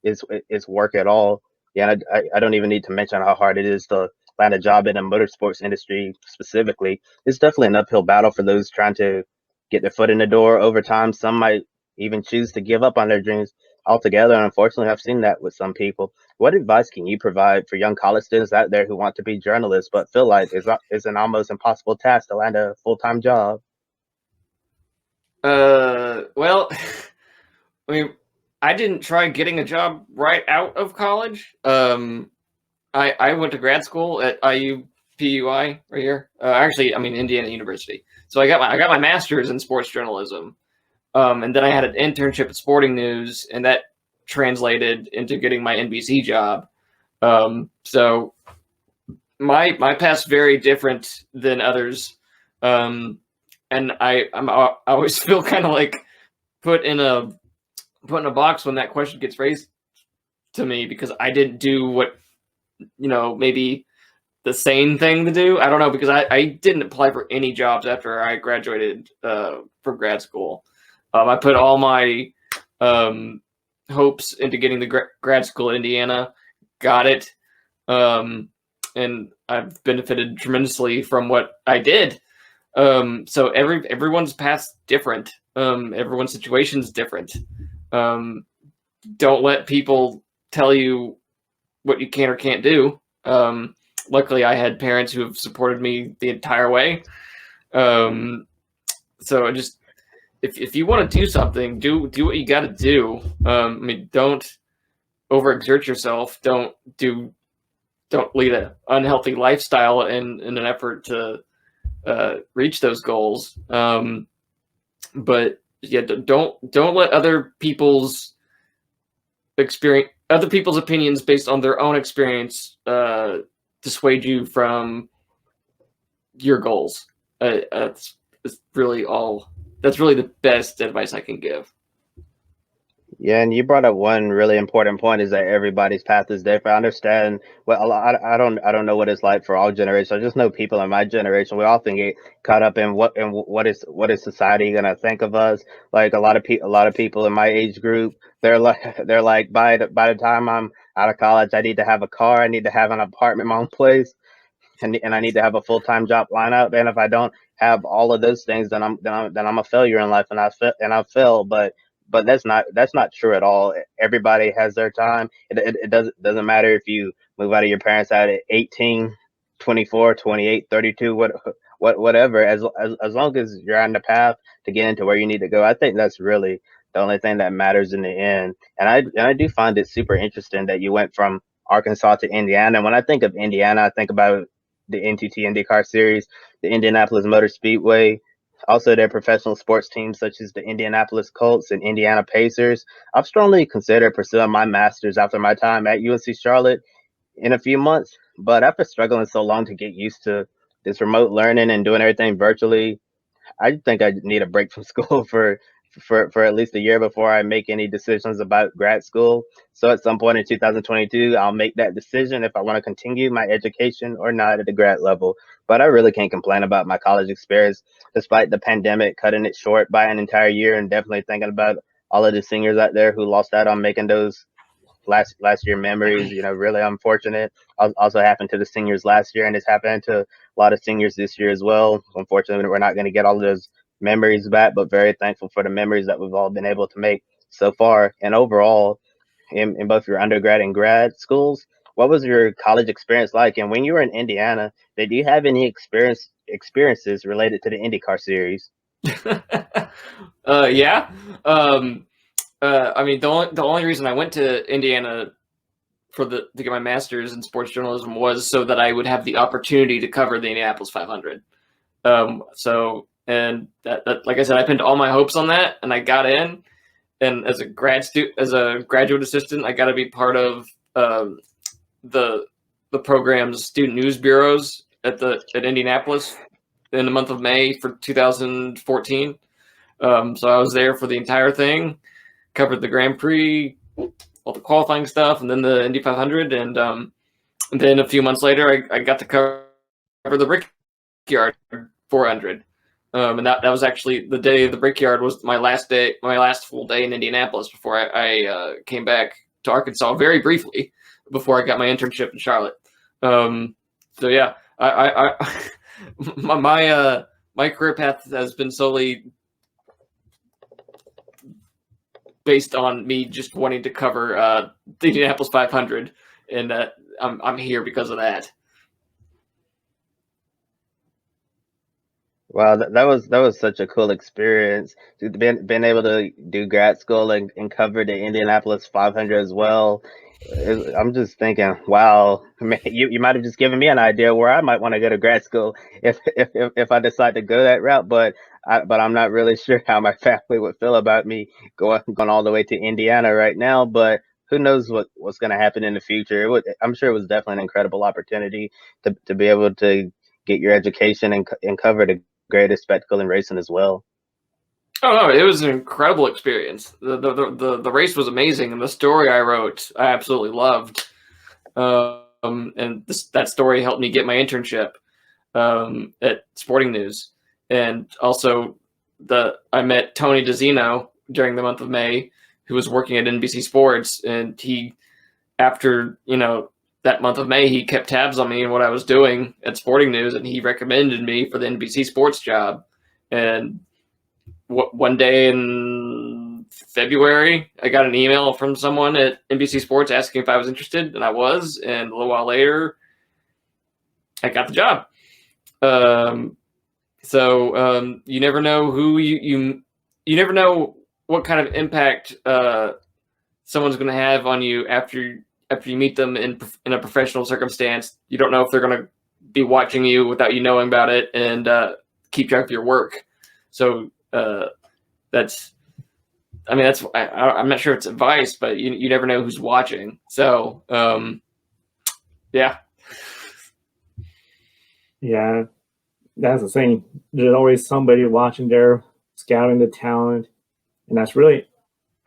it's work at all? Yeah, and I don't even need to mention how hard it is to land a job in the motorsports industry specifically. It's definitely an uphill battle for those trying to get their foot in the door. Over time, some might even choose to give up on their dreams altogether. And unfortunately, I've seen that with some people. What advice can you provide for young college students out there who want to be journalists but feel like it's an almost impossible task to land a full-time job? Well, I mean, I didn't try getting a job right out of college. I went to grad school at IUPUI right here. Actually, I mean Indiana University. So I got my master's in sports journalism, and then I had an internship at Sporting News, and that translated into getting my NBC job. So my path's very different than others, and I always feel kind of like put in a box when that question gets raised to me, because I didn't do what, maybe the sane thing to do. I don't know, because I didn't apply for any jobs after I graduated from grad school. I put all my hopes into getting the grad school in Indiana, got it, and I've benefited tremendously from what I did. So everyone's path's different. Everyone's situation's different. Don't let people tell you what you can or can't do. Luckily, I had parents who have supported me the entire way. So if you want to do something, do what you got to do. I mean, don't overexert yourself. Don't lead an unhealthy lifestyle in an effort to reach those goals. But yeah, don't let other people's opinions based on their own experience dissuade you from your goals. That's really the best advice I can give. Yeah, and you brought up one really important point, is that everybody's path is different. I understand. Well, I don't know what it's like for all generations. I just know people in my generation, we often get caught up in what is society gonna think of us. Like a lot of people in my age group, they're like by the time I'm out of college, I need to have a car, I need to have an apartment, my own place, and I need to have a full-time job line up. And if I don't have all of those things, then I'm a failure in life, and I fail. But that's not true at all. Everybody has their time. It doesn't matter if you move out of your parents' house at 18, 24, 28, 32, whatever. As long as you're on the path to get into where you need to go, I think that's really the only thing that matters in the end. And I do find it super interesting that you went from Arkansas to Indiana. And when I think of Indiana, I think about the NTT IndyCar Series, the Indianapolis Motor Speedway, also their professional sports teams such as the Indianapolis Colts and Indiana Pacers. I've strongly considered pursuing my master's after my time at UNC Charlotte in a few months, but after struggling so long to get used to this remote learning and doing everything virtually, I think I need a break from school for at least a year before I make any decisions about grad school. So at some point in 2022, I'll make that decision if I want to continue my education or not at the grad level. But I really can't complain about my college experience, despite the pandemic cutting it short by an entire year, and definitely thinking about all of the seniors out there who lost out on making those last year memories. Really unfortunate. Also happened to the seniors last year, and it's happened to a lot of seniors this year as well. Unfortunately, we're not going to get all of those memories back, but very thankful for the memories that we've all been able to make so far. And overall, in both your undergrad and grad schools, what was your college experience like? And when you were in Indiana, did you have any experiences related to the IndyCar series? Yeah. I mean, the only reason I went to Indiana to get my master's in sports journalism was so that I would have the opportunity to cover the Indianapolis 500. And that, like I said, I pinned all my hopes on that, and I got in. And as a graduate assistant, I got to be part of the program's student news bureaus at Indianapolis in the month of May for 2014. So I was there for the entire thing, covered the Grand Prix, all the qualifying stuff, and then the Indy 500. And then a few months later, I got to cover the Brickyard 400. And that was actually the day of the Brickyard was my last full day in Indianapolis before I came back to Arkansas very briefly before I got my internship in Charlotte. So yeah, my career path has been solely based on me just wanting to cover the Indianapolis 500, and I'm here because of that. Wow, that was such a cool experience. Being able to do grad school and cover the Indianapolis 500 as well. I'm just thinking, wow, man, you might have just given me an idea where I might want to go to grad school if I decide to go that route. But I'm not really sure how my family would feel about me going all the way to Indiana right now. But who knows what's going to happen in the future? I'm sure it was definitely an incredible opportunity to be able to get your education and cover the greatest spectacle in racing as well. Oh no, it was an incredible experience. The race was amazing, and the story I wrote, I absolutely loved. And that story helped me get my internship at Sporting News, and also I met Tony DeZino during the month of May, who was working at NBC Sports, and after that month of May, he kept tabs on me and what I was doing at Sporting News, and he recommended me for the NBC Sports job. And one day in February, I got an email from someone at NBC Sports asking if I was interested, and I was. And a little while later, I got the job. So you never know who you never know what kind of impact someone's going to have on you after you meet them in a professional circumstance. You don't know if they're going to be watching you without you knowing about it and keep track of your work. So I'm not sure it's advice, but you never know who's watching. So yeah. Yeah, that's the thing. There's always somebody watching there, scouting the talent, and that's really,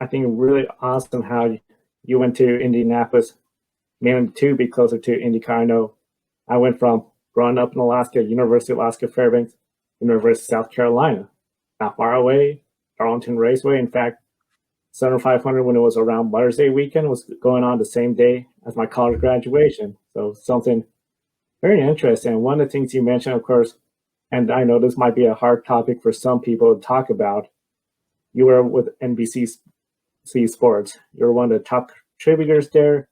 I think, really awesome how you went to Indianapolis, mainly to be closer to IndyCar. I know I went from growing up in Alaska, University of Alaska Fairbanks, University of South Carolina, not far away, Darlington Raceway. In fact, Southern 500, when it was around Mother's Day weekend, was going on the same day as my college graduation. So something very interesting. And one of the things you mentioned, of course, and I know this might be a hard topic for some people to talk about, you were with NBC Sports. You're one of the top contributors there.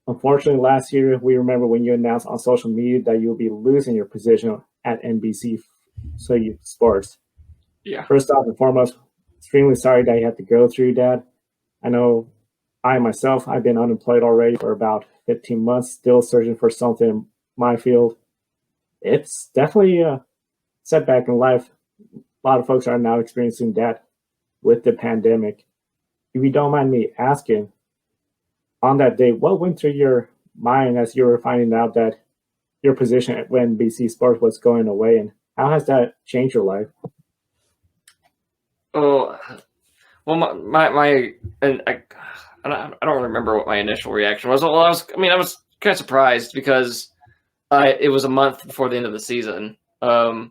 Unfortunately, last year, we remember when you announced on social media that you will be losing your position at NBC Sports. Yeah. First off and foremost, extremely sorry that you had to go through that. I know I've been unemployed already for about 15 months, still searching for something in my field. It's definitely a setback in life. A lot of folks are now experiencing that with the pandemic. If you don't mind me asking, on that day, what went through your mind as you were finding out that your position at NBC Sports was going away, and how has that changed your life? Oh, well, I don't really remember what my initial reaction was. Well, I was kind of surprised because it was a month before the end of the season. I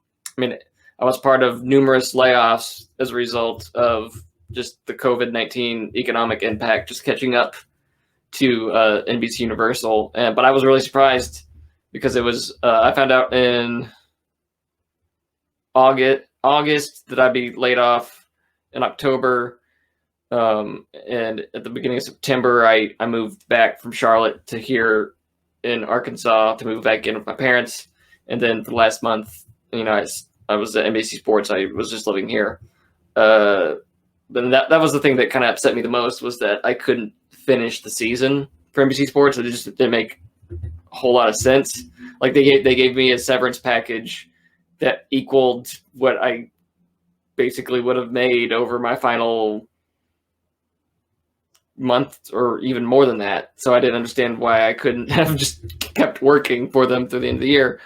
was part of numerous layoffs as a result of just the COVID-19 economic impact, just catching up to NBC Universal. But I was really surprised because it was I found out in August that I'd be laid off in October. And at the beginning of September, I moved back from Charlotte to here in Arkansas to move back in with my parents. And then for the last month, I was at NBC Sports. I was just living here. But that was the thing that kind of upset me the most, was that I couldn't finish the season for NBC Sports. It just didn't make a whole lot of sense. Like they gave me a severance package that equaled what I basically would have made over my final month or even more than that. So I didn't understand why I couldn't have just kept working for them through the end of the year.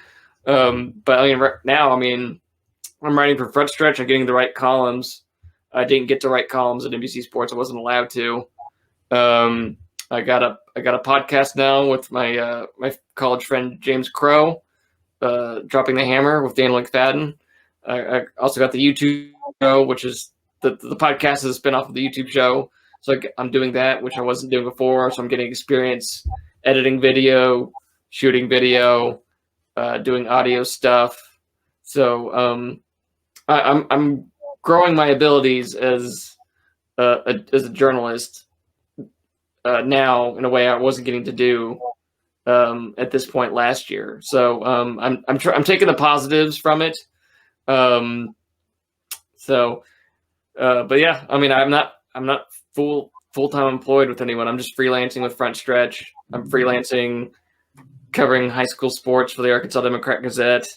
But right now, I'm writing for Frontstretch. I'm getting the right columns. I didn't get to write columns at NBC Sports. I wasn't allowed to. I got a podcast now with my my college friend James Crow, Dropping the Hammer with Daniel McFadin. I also got the YouTube show, which is the podcast is a spinoff of the YouTube show. So I'm doing that, which I wasn't doing before. So I'm getting experience editing video, shooting video, doing audio stuff. So I'm growing my abilities as a journalist now in a way I wasn't getting to do at this point last year. So I'm taking the positives from it, So, but yeah, I mean, I'm not full-time employed with anyone. I'm just freelancing with Frontstretch. I'm freelancing, covering high school sports for the Arkansas Democrat Gazette.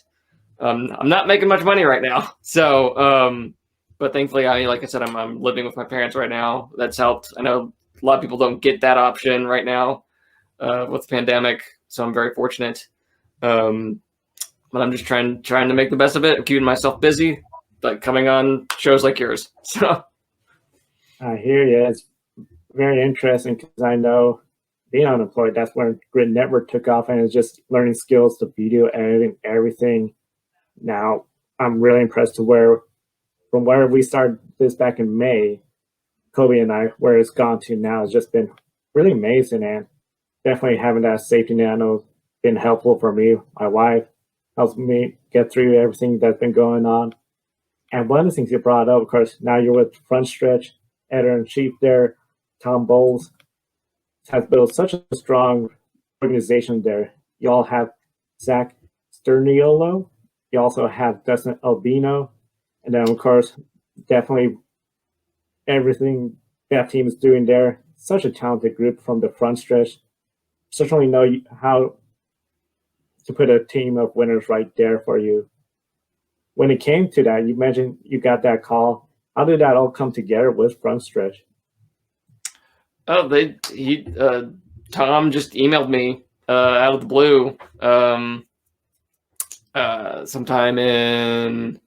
I'm not making much money right now, so but thankfully, like I said, I'm living with my parents right now. That's helped. I know a lot of people don't get that option right now with the pandemic, so I'm very fortunate. But I'm just trying to make the best of it. I'm keeping myself busy, like coming on shows like yours. So I hear you. It's very interesting because I know being unemployed, that's when Grid Network took off, and it's just learning skills to video editing, everything. Now, I'm really impressed to from where we started this back in May, Kobe and I, where it's gone to now has just been really amazing, and definitely having that safety net, I know, has been helpful for me. My wife helps me get through everything that's been going on. And one of the things you brought up, of course, now you're with Frontstretch, editor-in-chief there, Tom Bowles, has built such a strong organization there. You all have Zach Sterniolo. You also have Dustin Albino. And then, of course, definitely everything that team is doing there. Such a talented group from the Frontstretch. Certainly know how to put a team of winners right there for you. When it came to that, you mentioned you got that call. How did that all come together with Frontstretch? Oh, Tom just emailed me out of the blue sometime in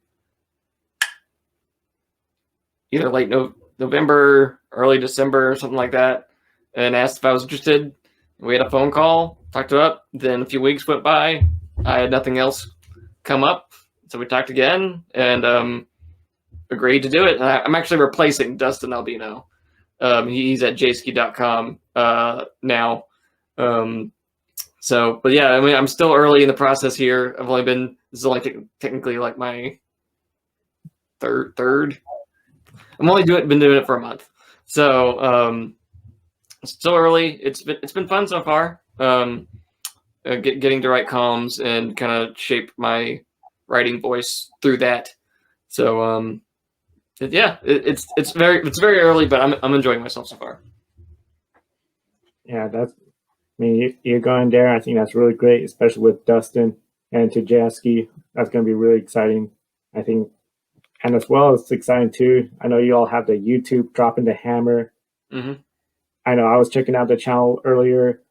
either late November, early December, or something like that, and asked if I was interested. We had a phone call, talked up. Then a few weeks went by. I had nothing else come up, so we talked again and agreed to do it. And I'm actually replacing Dustin Albino. He's at jski.com now. But yeah, I mean, I'm still early in the process here. This is only technically like my third. I'm only been doing it for a month. So, it's still early. It's been fun so far. Getting to write columns and kind of shape my writing voice through that. So, yeah, it's very early, but I'm enjoying myself so far. Yeah, you're going there. I think that's really great, especially with Dustin and Tujewski. That's going to be really exciting, I think. And as well, it's exciting too. I know you all have the YouTube Dropping the Hammer. Mm-hmm. I know I was checking out the channel earlier.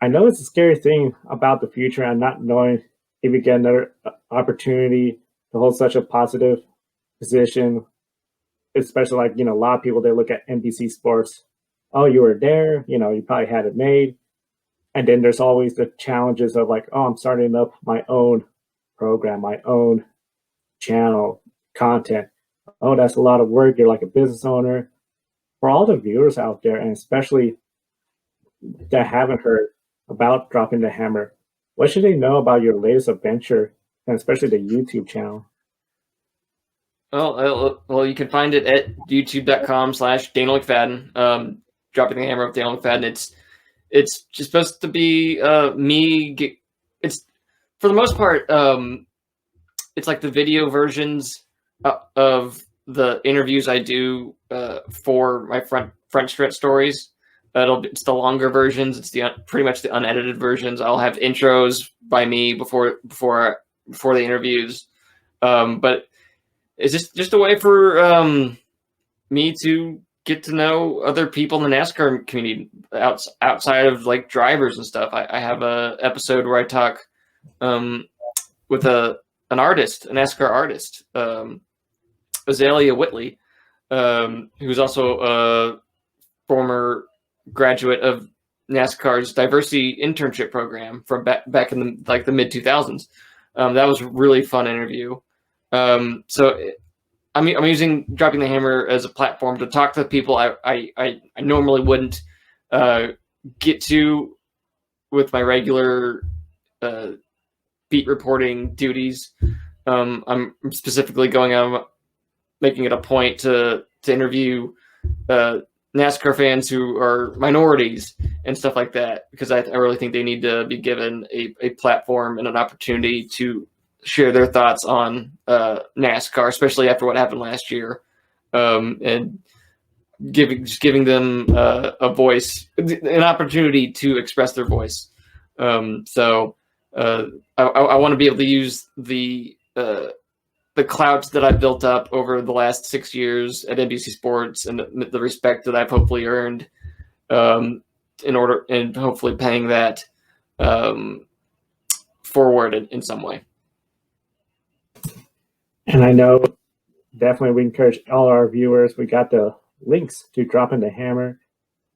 I know it's a scary thing about the future and not knowing if you get another opportunity to hold such a positive position, especially like, a lot of people, they look at NBC Sports. Oh, you were there, you probably had it made. And then there's always the challenges of like, oh, I'm starting up my own program, my own channel, content. Oh, that's a lot of work. You're like a business owner. For all the viewers out there, and especially that haven't heard about Dropping the Hammer, what should they know about your latest adventure, and especially the YouTube channel? Well, you can find it at youtube.com/Daniel McFadin. Dropping the Hammer with Daniel McFadin. It's just supposed to be me. It's for the most part, it's like the video versions of the interviews I do for my Frontstretch stories. It's the longer versions. It's pretty much the unedited versions. I'll have intros by me before the interviews, but it's just a way for me to get to know other people in the NASCAR community outside of like drivers and stuff. I have a episode where I talk with an artist, a NASCAR artist, Azalea Whitley, who's also a former graduate of NASCAR's diversity internship program from back in the mid 2000s. That was a really fun interview. So I'm using Dropping the Hammer as a platform to talk to people I normally wouldn't get to with my regular beat reporting duties. I'm specifically going out, making it a point to interview NASCAR fans who are minorities and stuff like that, because I really think they need to be given a platform and an opportunity to share their thoughts on NASCAR, especially after what happened last year, and giving them a voice, an opportunity to express their voice. So I want to be able to use the clout that I've built up over the last 6 years at NBC Sports and the respect that I've hopefully earned and hopefully paying that forward in some way. And I know definitely we encourage all our viewers. We got the links to Drop in the Hammer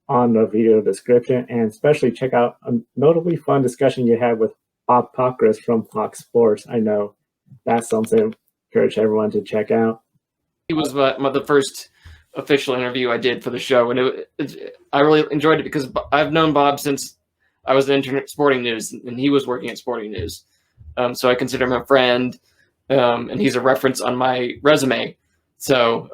on the video description, and especially check out a notably fun discussion you had with Bob Pockris from Fox Sports. I know that's something I encourage everyone to check out. He was the first official interview I did for the show, and I really enjoyed it because I've known Bob since I was an intern at Sporting News, and he was working at Sporting News. So I consider him a friend, and he's a reference on my resume. So,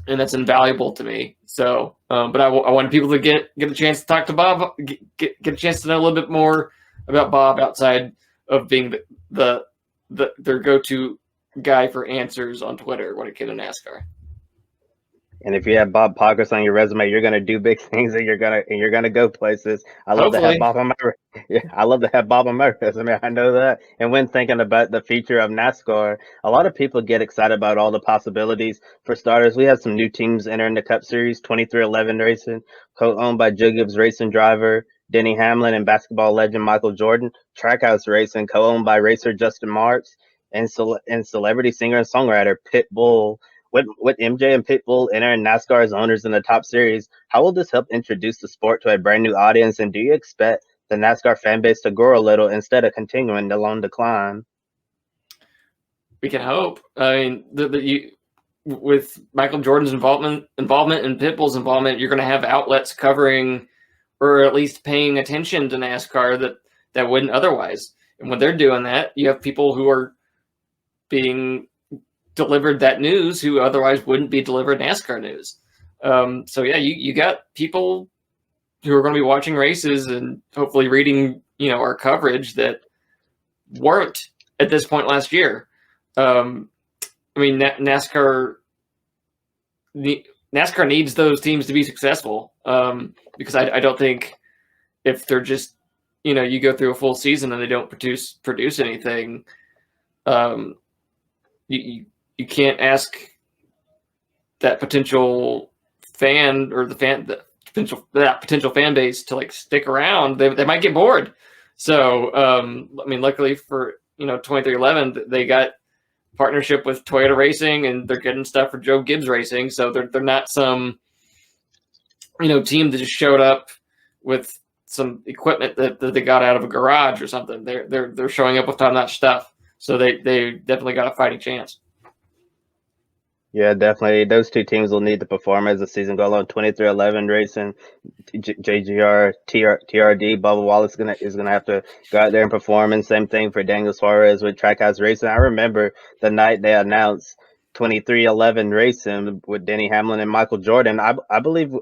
and that's invaluable to me. So, but I wanted people to get a chance to talk to Bob, get a chance to know a little bit more about Bob outside of being their go-to guy for answers on Twitter when it came to NASCAR. And if you have Bob Pockris on your resume, you're gonna do big things, and you're gonna go places. I love to have Bob on I love to have Bob on my resume. I know that. And when thinking about the future of NASCAR, a lot of people get excited about all the possibilities. For starters, we have some new teams entering the Cup Series. 2311 Racing, co-owned by Joe Gibbs Racing driver Denny Hamlin and basketball legend Michael Jordan. Trackhouse Racing, co-owned by racer Justin Marks and celebrity singer and songwriter Pitbull. With MJ and Pitbull entering NASCAR as owners in the top series, how will this help introduce the sport to a brand new audience? And do you expect the NASCAR fan base to grow a little instead of continuing the long decline? We can hope. I mean, with Michael Jordan's involvement and Pitbull's involvement, you're going to have outlets covering or at least paying attention to NASCAR that wouldn't otherwise. And when they're doing that, you have people who are being delivered that news who otherwise wouldn't be delivered NASCAR news. So yeah, you got people who are going to be watching races and hopefully reading, our coverage that weren't at this point last year. I mean, NASCAR needs those teams to be successful because I don't think if they're just, you go through a full season and they don't produce anything, you can't ask that potential fan or the potential fan base to stick around. They might get bored. So, I mean, luckily for, 2311, they got partnership with Toyota Racing and they're getting stuff for Joe Gibbs Racing. So they're not some, team that just showed up with some equipment that they got out of a garage or something. They're showing up with top-notch stuff. So they definitely got a fighting chance. Yeah, definitely. Those two teams will need to perform as the season goes on. 2311 Racing, JGR, TRD, Bubba Wallace is gonna have to go out there and perform. And same thing for Daniel Suarez with Trackhouse Racing. I remember the night they announced 2311 Racing with Denny Hamlin and Michael Jordan. I believe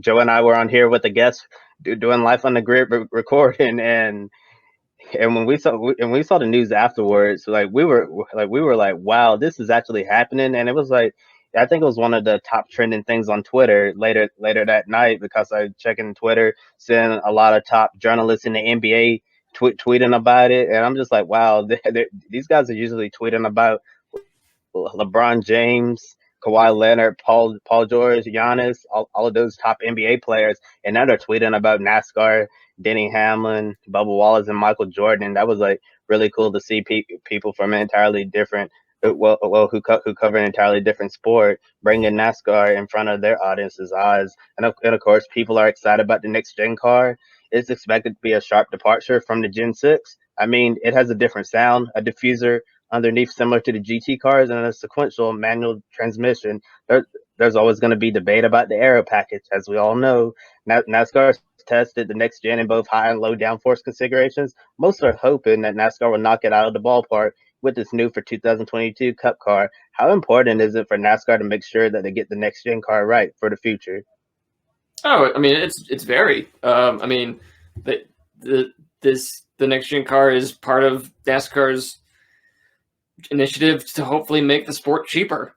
Joe and I were on here with a guest doing Life on the Grid recording, and when we saw the news afterwards, we were like, wow, this is actually happening. And it was I think it was one of the top trending things on Twitter later that night, because I checking Twitter, seeing a lot of top journalists in the NBA tweeting about it, and I'm just like, wow, these guys are usually tweeting about LeBron James, Kawhi Leonard, Paul George, Giannis, all of those top NBA players, and now they're tweeting about NASCAR, Denny Hamlin, Bubba Wallace, and Michael Jordan. That was really cool to see people from an entirely different, who cover an entirely different sport, bringing NASCAR in front of their audience's eyes. And of course, people are excited about the next gen car. It's expected to be a sharp departure from the Gen 6. I mean, it has a different sound, a diffuser underneath similar to the GT cars, and a sequential manual transmission. There's always going to be debate about the aero package. As we all know, NASCAR tested the next gen in both high and low downforce configurations. Most are hoping that NASCAR will knock it out of the ballpark with this new for 2022 Cup car. How important is it for NASCAR to make sure that they get the next gen car right for the future? Oh, I mean, it's very. I mean, the next gen car is part of NASCAR's initiative to hopefully make the sport cheaper.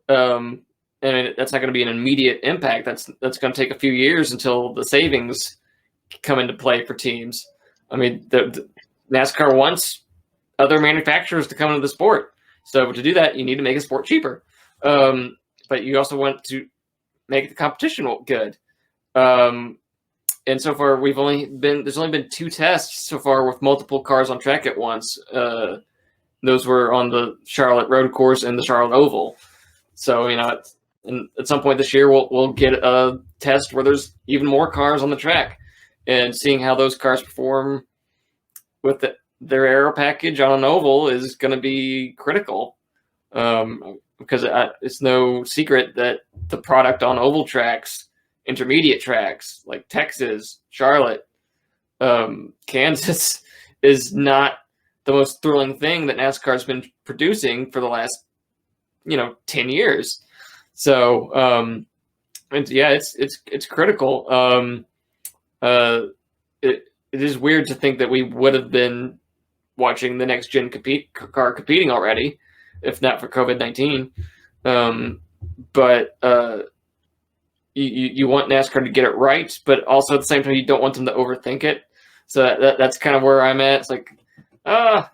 And that's not going to be an immediate impact. That's going to take a few years until the savings come into play for teams. I mean, the NASCAR wants other manufacturers to come into the sport. So to do that, you need to make a sport cheaper. But you also want to make the competition good. And so far, there's only been 2 tests so far with multiple cars on track at once. Those were on the Charlotte Road Course and the Charlotte Oval. So, and at some point this year, we'll get a test where there's even more cars on the track, and seeing how those cars perform with their aero package on an oval is going to be critical. Because it's no secret that the product on oval tracks, intermediate tracks like Texas, Charlotte, Kansas, is not the most thrilling thing that NASCAR's been producing for the last 10 years. So and yeah, it's critical. It is weird to think that we would have been watching the next gen car competing already if not for COVID-19. But you want NASCAR to get it right, but also at the same time you don't want them to overthink it. So that's kind of where I'm at. It's like, I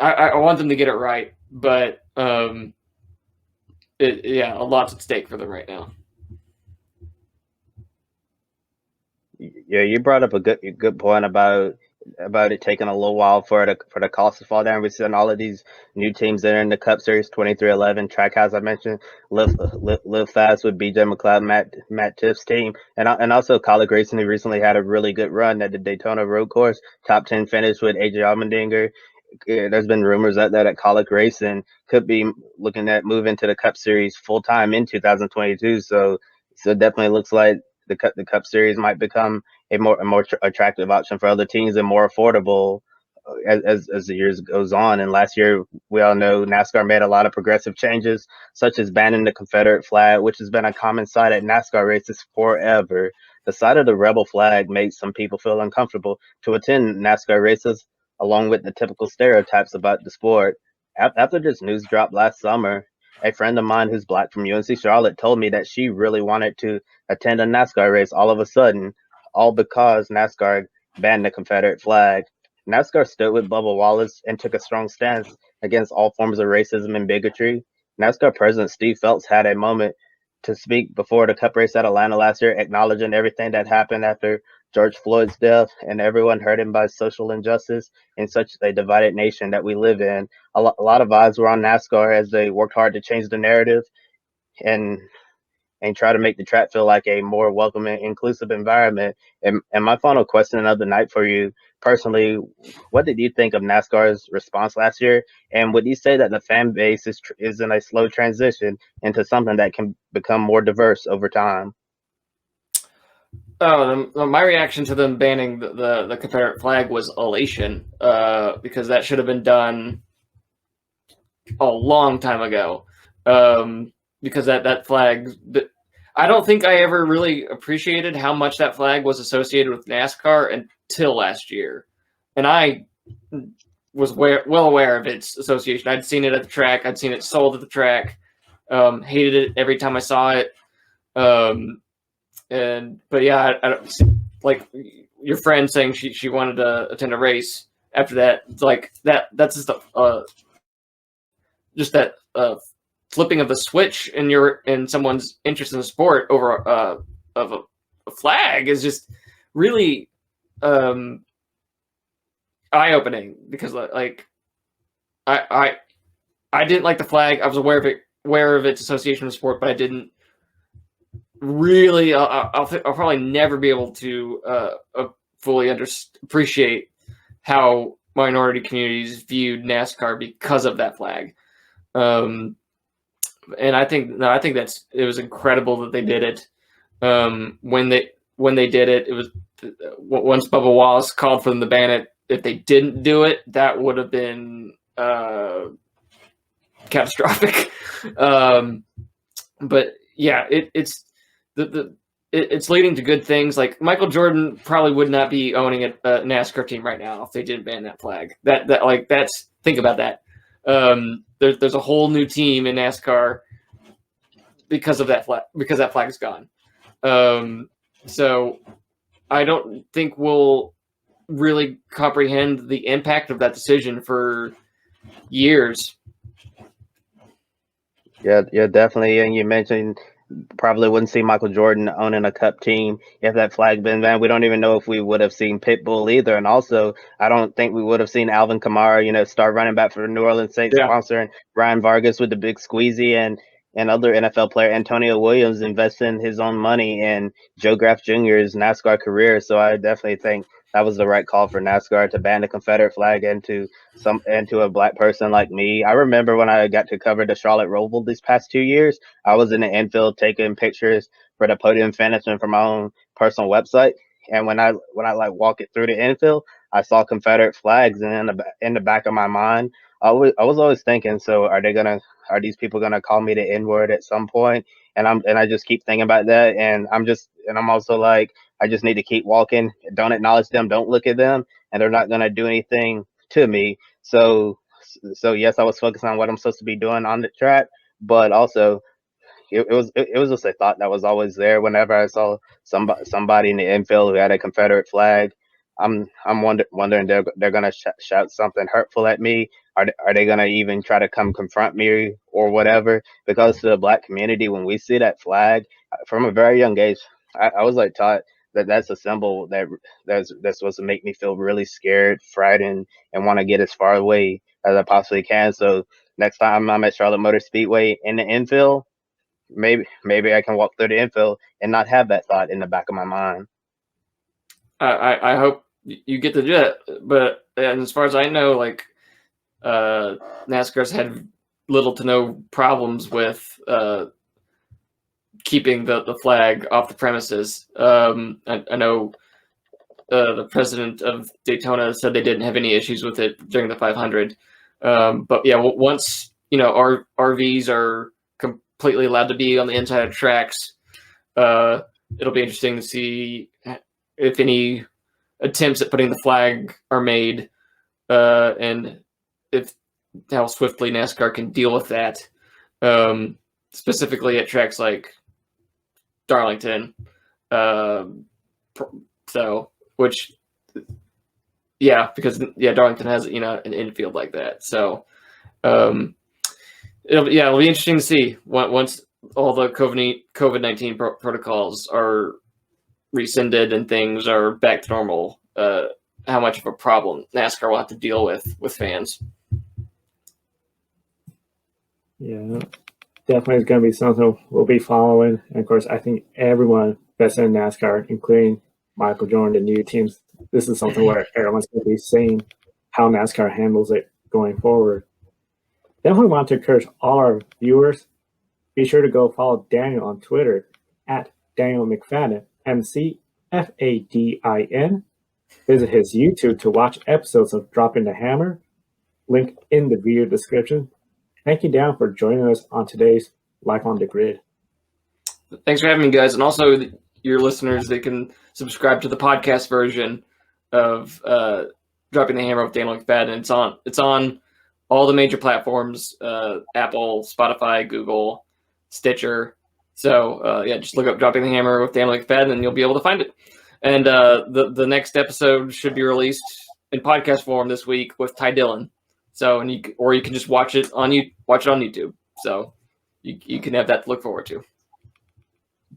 want them to get it right, but a lot's at stake for them right now. Yeah, you brought up a good point about it taking a little while for the cost to fall down. We're seeing all of these new teams that are in the Cup Series, 2311, Trackhouse I mentioned, Live Fast with BJ McLeod, Matt Tiff's team, and also Kaulig Racing, who recently had a really good run at the Daytona Road Course, top 10 finish with AJ Allmendinger. There's been rumors that Kaulig Racing could be looking at moving to the Cup Series full time in 2022. So it definitely looks like the Cup Series might become a more attractive option for other teams and more affordable as the years goes on. And last year, we all know NASCAR made a lot of progressive changes, such as banning the Confederate flag, which has been a common sight at NASCAR races forever. The sight of the rebel flag made some people feel uncomfortable to attend NASCAR races, along with the typical stereotypes about the sport. After this news dropped last summer, a friend of mine who's Black from UNC Charlotte told me that she really wanted to attend a NASCAR race all of a sudden, all because NASCAR banned the Confederate flag. NASCAR stood with Bubba Wallace and took a strong stance against all forms of racism and bigotry. NASCAR President Steve Phelps had a moment to speak before the Cup race at Atlanta last year, acknowledging everything that happened after George Floyd's death and everyone hurting by social injustice in such a divided nation that we live in. A lot of eyes were on NASCAR as they worked hard to change the narrative and try to make the track feel like a more welcoming, inclusive environment. And my final question of the night for you personally, what did you think of NASCAR's response last year? And would you say that the fan base is in a slow transition into something that can become more diverse over time? My reaction to them banning the Confederate flag was elation, because that should have been done a long time ago. Because that flag, I don't think I ever really appreciated how much that flag was associated with NASCAR until last year. And I was well aware of its association. I'd seen it at the track. I'd seen it sold at the track. Hated it every time I saw it. But yeah, I don't, like your friend saying she wanted to attend a race after that. Like that's just that flipping of the switch in someone's interest in the sport over of a flag is just really eye-opening, because like I didn't like the flag. I was aware of its association with sport, but I didn't really. I'll probably never be able to fully appreciate how minority communities viewed NASCAR because of that flag. And I think it was incredible that they did it. When they did it, it was once Bubba Wallace called for them to ban it. If they didn't do it, that would have been catastrophic. But yeah, it's leading to good things. Like Michael Jordan probably would not be owning a NASCAR team right now if they didn't ban that flag. That's think about that. There's a whole new team in NASCAR because of that flag, because that flag is gone. So I don't think we'll really comprehend the impact of that decision for years. Yeah, definitely. And you mentioned probably wouldn't see Michael Jordan owning a Cup team if that flag been banned. We don't even know if we would have seen Pitbull either. And also, I don't think we would have seen Alvin Kamara, start running back for the New Orleans Saints, sponsoring Ryan Vargas with the big squeezy, and other NFL player Antonio Williams investing his own money in Joe Graff Jr.'s NASCAR career. So I definitely think that was the right call for NASCAR to ban the Confederate flag and to a black person like me. I remember when I got to cover the Charlotte Roval these past 2 years, I was in the infield taking pictures for the Podium finishing for my own personal website. And when I like walk it through the infield, I saw Confederate flags, and in the back of my mind, I was always thinking, so are these people gonna call me the N-word at some point? And I just keep thinking about that, and I'm also like, I just need to keep walking, don't acknowledge them, don't look at them, and they're not gonna do anything to me. So yes, I was focused on what I'm supposed to be doing on the track, but also it was just a thought that was always there whenever I saw somebody in the infield who had a Confederate flag. I'm wondering they're gonna shout something hurtful at me. Are they gonna even try to come confront me or whatever? Because to the black community, when we see that flag from a very young age, I was like taught that that's a symbol that's supposed to make me feel really scared, frightened, and want to get as far away as I possibly can. So next time I'm at Charlotte Motor Speedway in the infield, maybe I can walk through the infield and not have that thought in the back of my mind. I hope you get to do it, but and as far as I know, like NASCAR's had little to no problems with keeping the flag off the premises. I know the president of Daytona said they didn't have any issues with it during the 500. But yeah, once our RVs are completely allowed to be on the inside of tracks, it'll be interesting to see if any attempts at putting the flag are made, and if how swiftly NASCAR can deal with that, specifically at tracks like Darlington. Because Darlington has an infield like that. So it'll be interesting to see once all the COVID-19 protocols are rescinded and things are back to normal, how much of a problem NASCAR will have to deal with fans. Yeah, definitely is going to be something we'll be following. And of course, I think everyone that's in NASCAR, including Michael Jordan, the new teams, this is something where everyone's going to be seeing how NASCAR handles it going forward. Definitely want to encourage all our viewers, be sure to go follow Daniel on Twitter at Daniel McFadin, McFadin. Visit his YouTube to watch episodes of Dropping the Hammer, link in the video description. Thank you, Dan, for joining us on today's Life on the Grid. Thanks for having me, guys. And also, your listeners, they can subscribe to the podcast version of Dropping the Hammer with Daniel McFadden. It's on all the major platforms, Apple, Spotify, Google, Stitcher. So, just look up Dropping the Hammer with Daniel McFadden, and you'll be able to find it. And the next episode should be released in podcast form this week with Ty Dillon. So, you can just watch it on YouTube. So, you can have that to look forward to.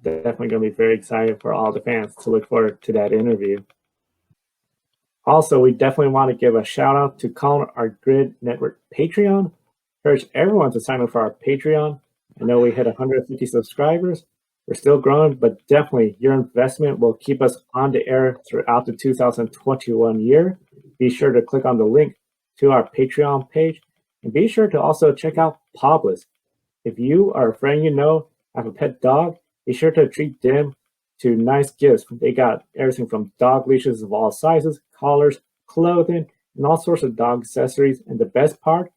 Definitely going to be very excited for all the fans to look forward to that interview. Also, we definitely want to give a shout out to Colin, our Grid Network Patreon. Encourage everyone to sign up for our Patreon. I know we hit 150 subscribers. We're still growing, but definitely your investment will keep us on the air throughout the 2021 year. Be sure to click on the link to our Patreon page, and be sure to also check out Publis. If you or a friend have a pet dog, be sure to treat them to nice gifts. They got everything from dog leashes of all sizes, collars, clothing, and all sorts of dog accessories. And the best part,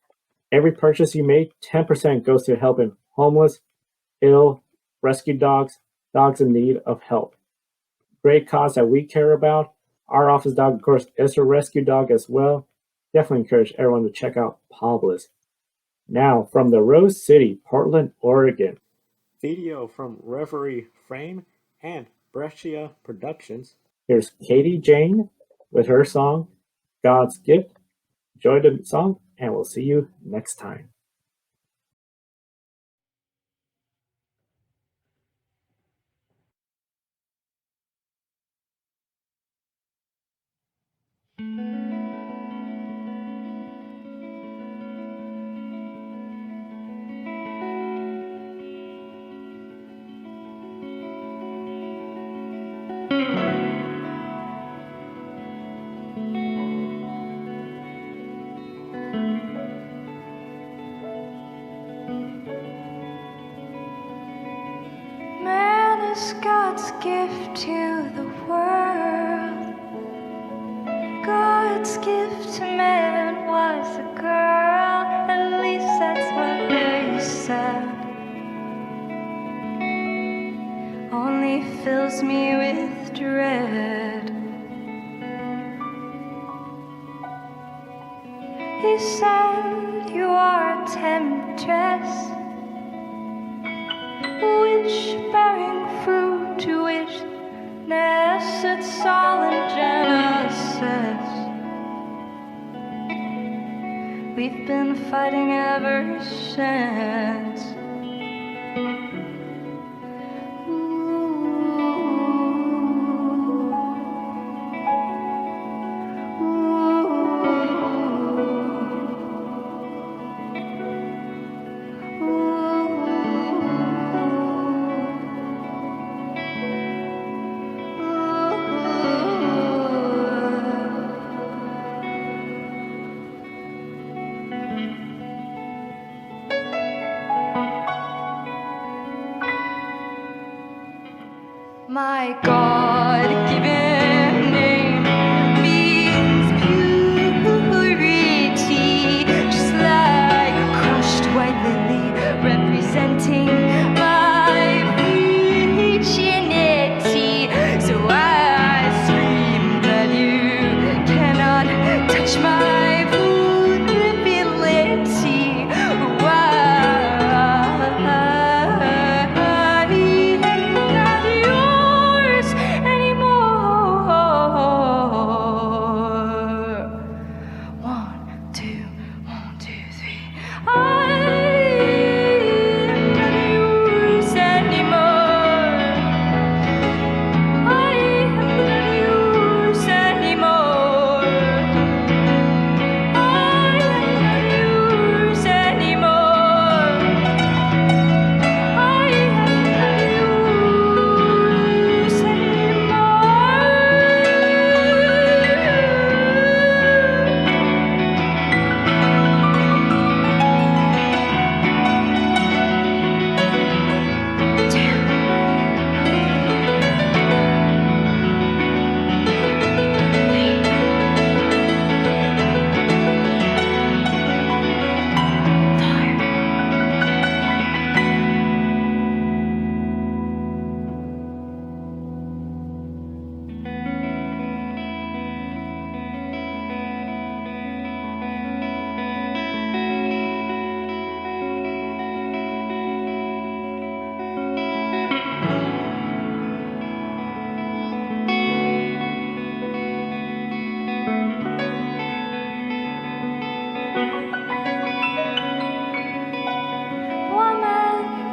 every purchase you make, 10% goes to helping homeless, ill, rescue dogs in need of help. Great cause that we care about. Our office dog, of course, is a rescue dog as well. definitely encourage everyone to check out Pablis. Now, from the Rose City, Portland, Oregon, video from Reverie Frame and Breccia Productions. Here's Katie Jane with her song, God's Gift. Enjoy the song, and we'll see you next time. Man is God's gift to the world. God's gift to man was a girl, at least that's what they said. Only fills me with dread. He said, you are a temptress, which bearing fruit to witness its all in Genesis. We've been fighting ever since. My God-given name means purity, just like a crushed white lily representing my virginity. So I scream that you cannot touch my vulnerability.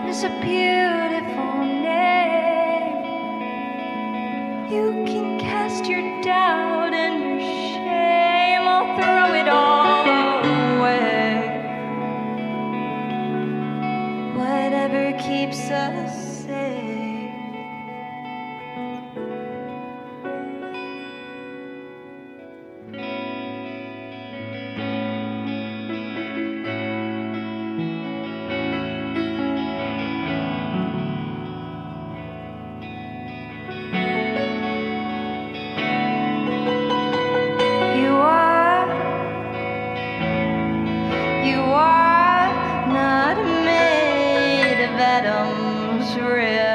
It's a beautiful name. You can cast your doubt and your shame. I'll throw it all away. Whatever keeps us safe. You are not made of atoms, really.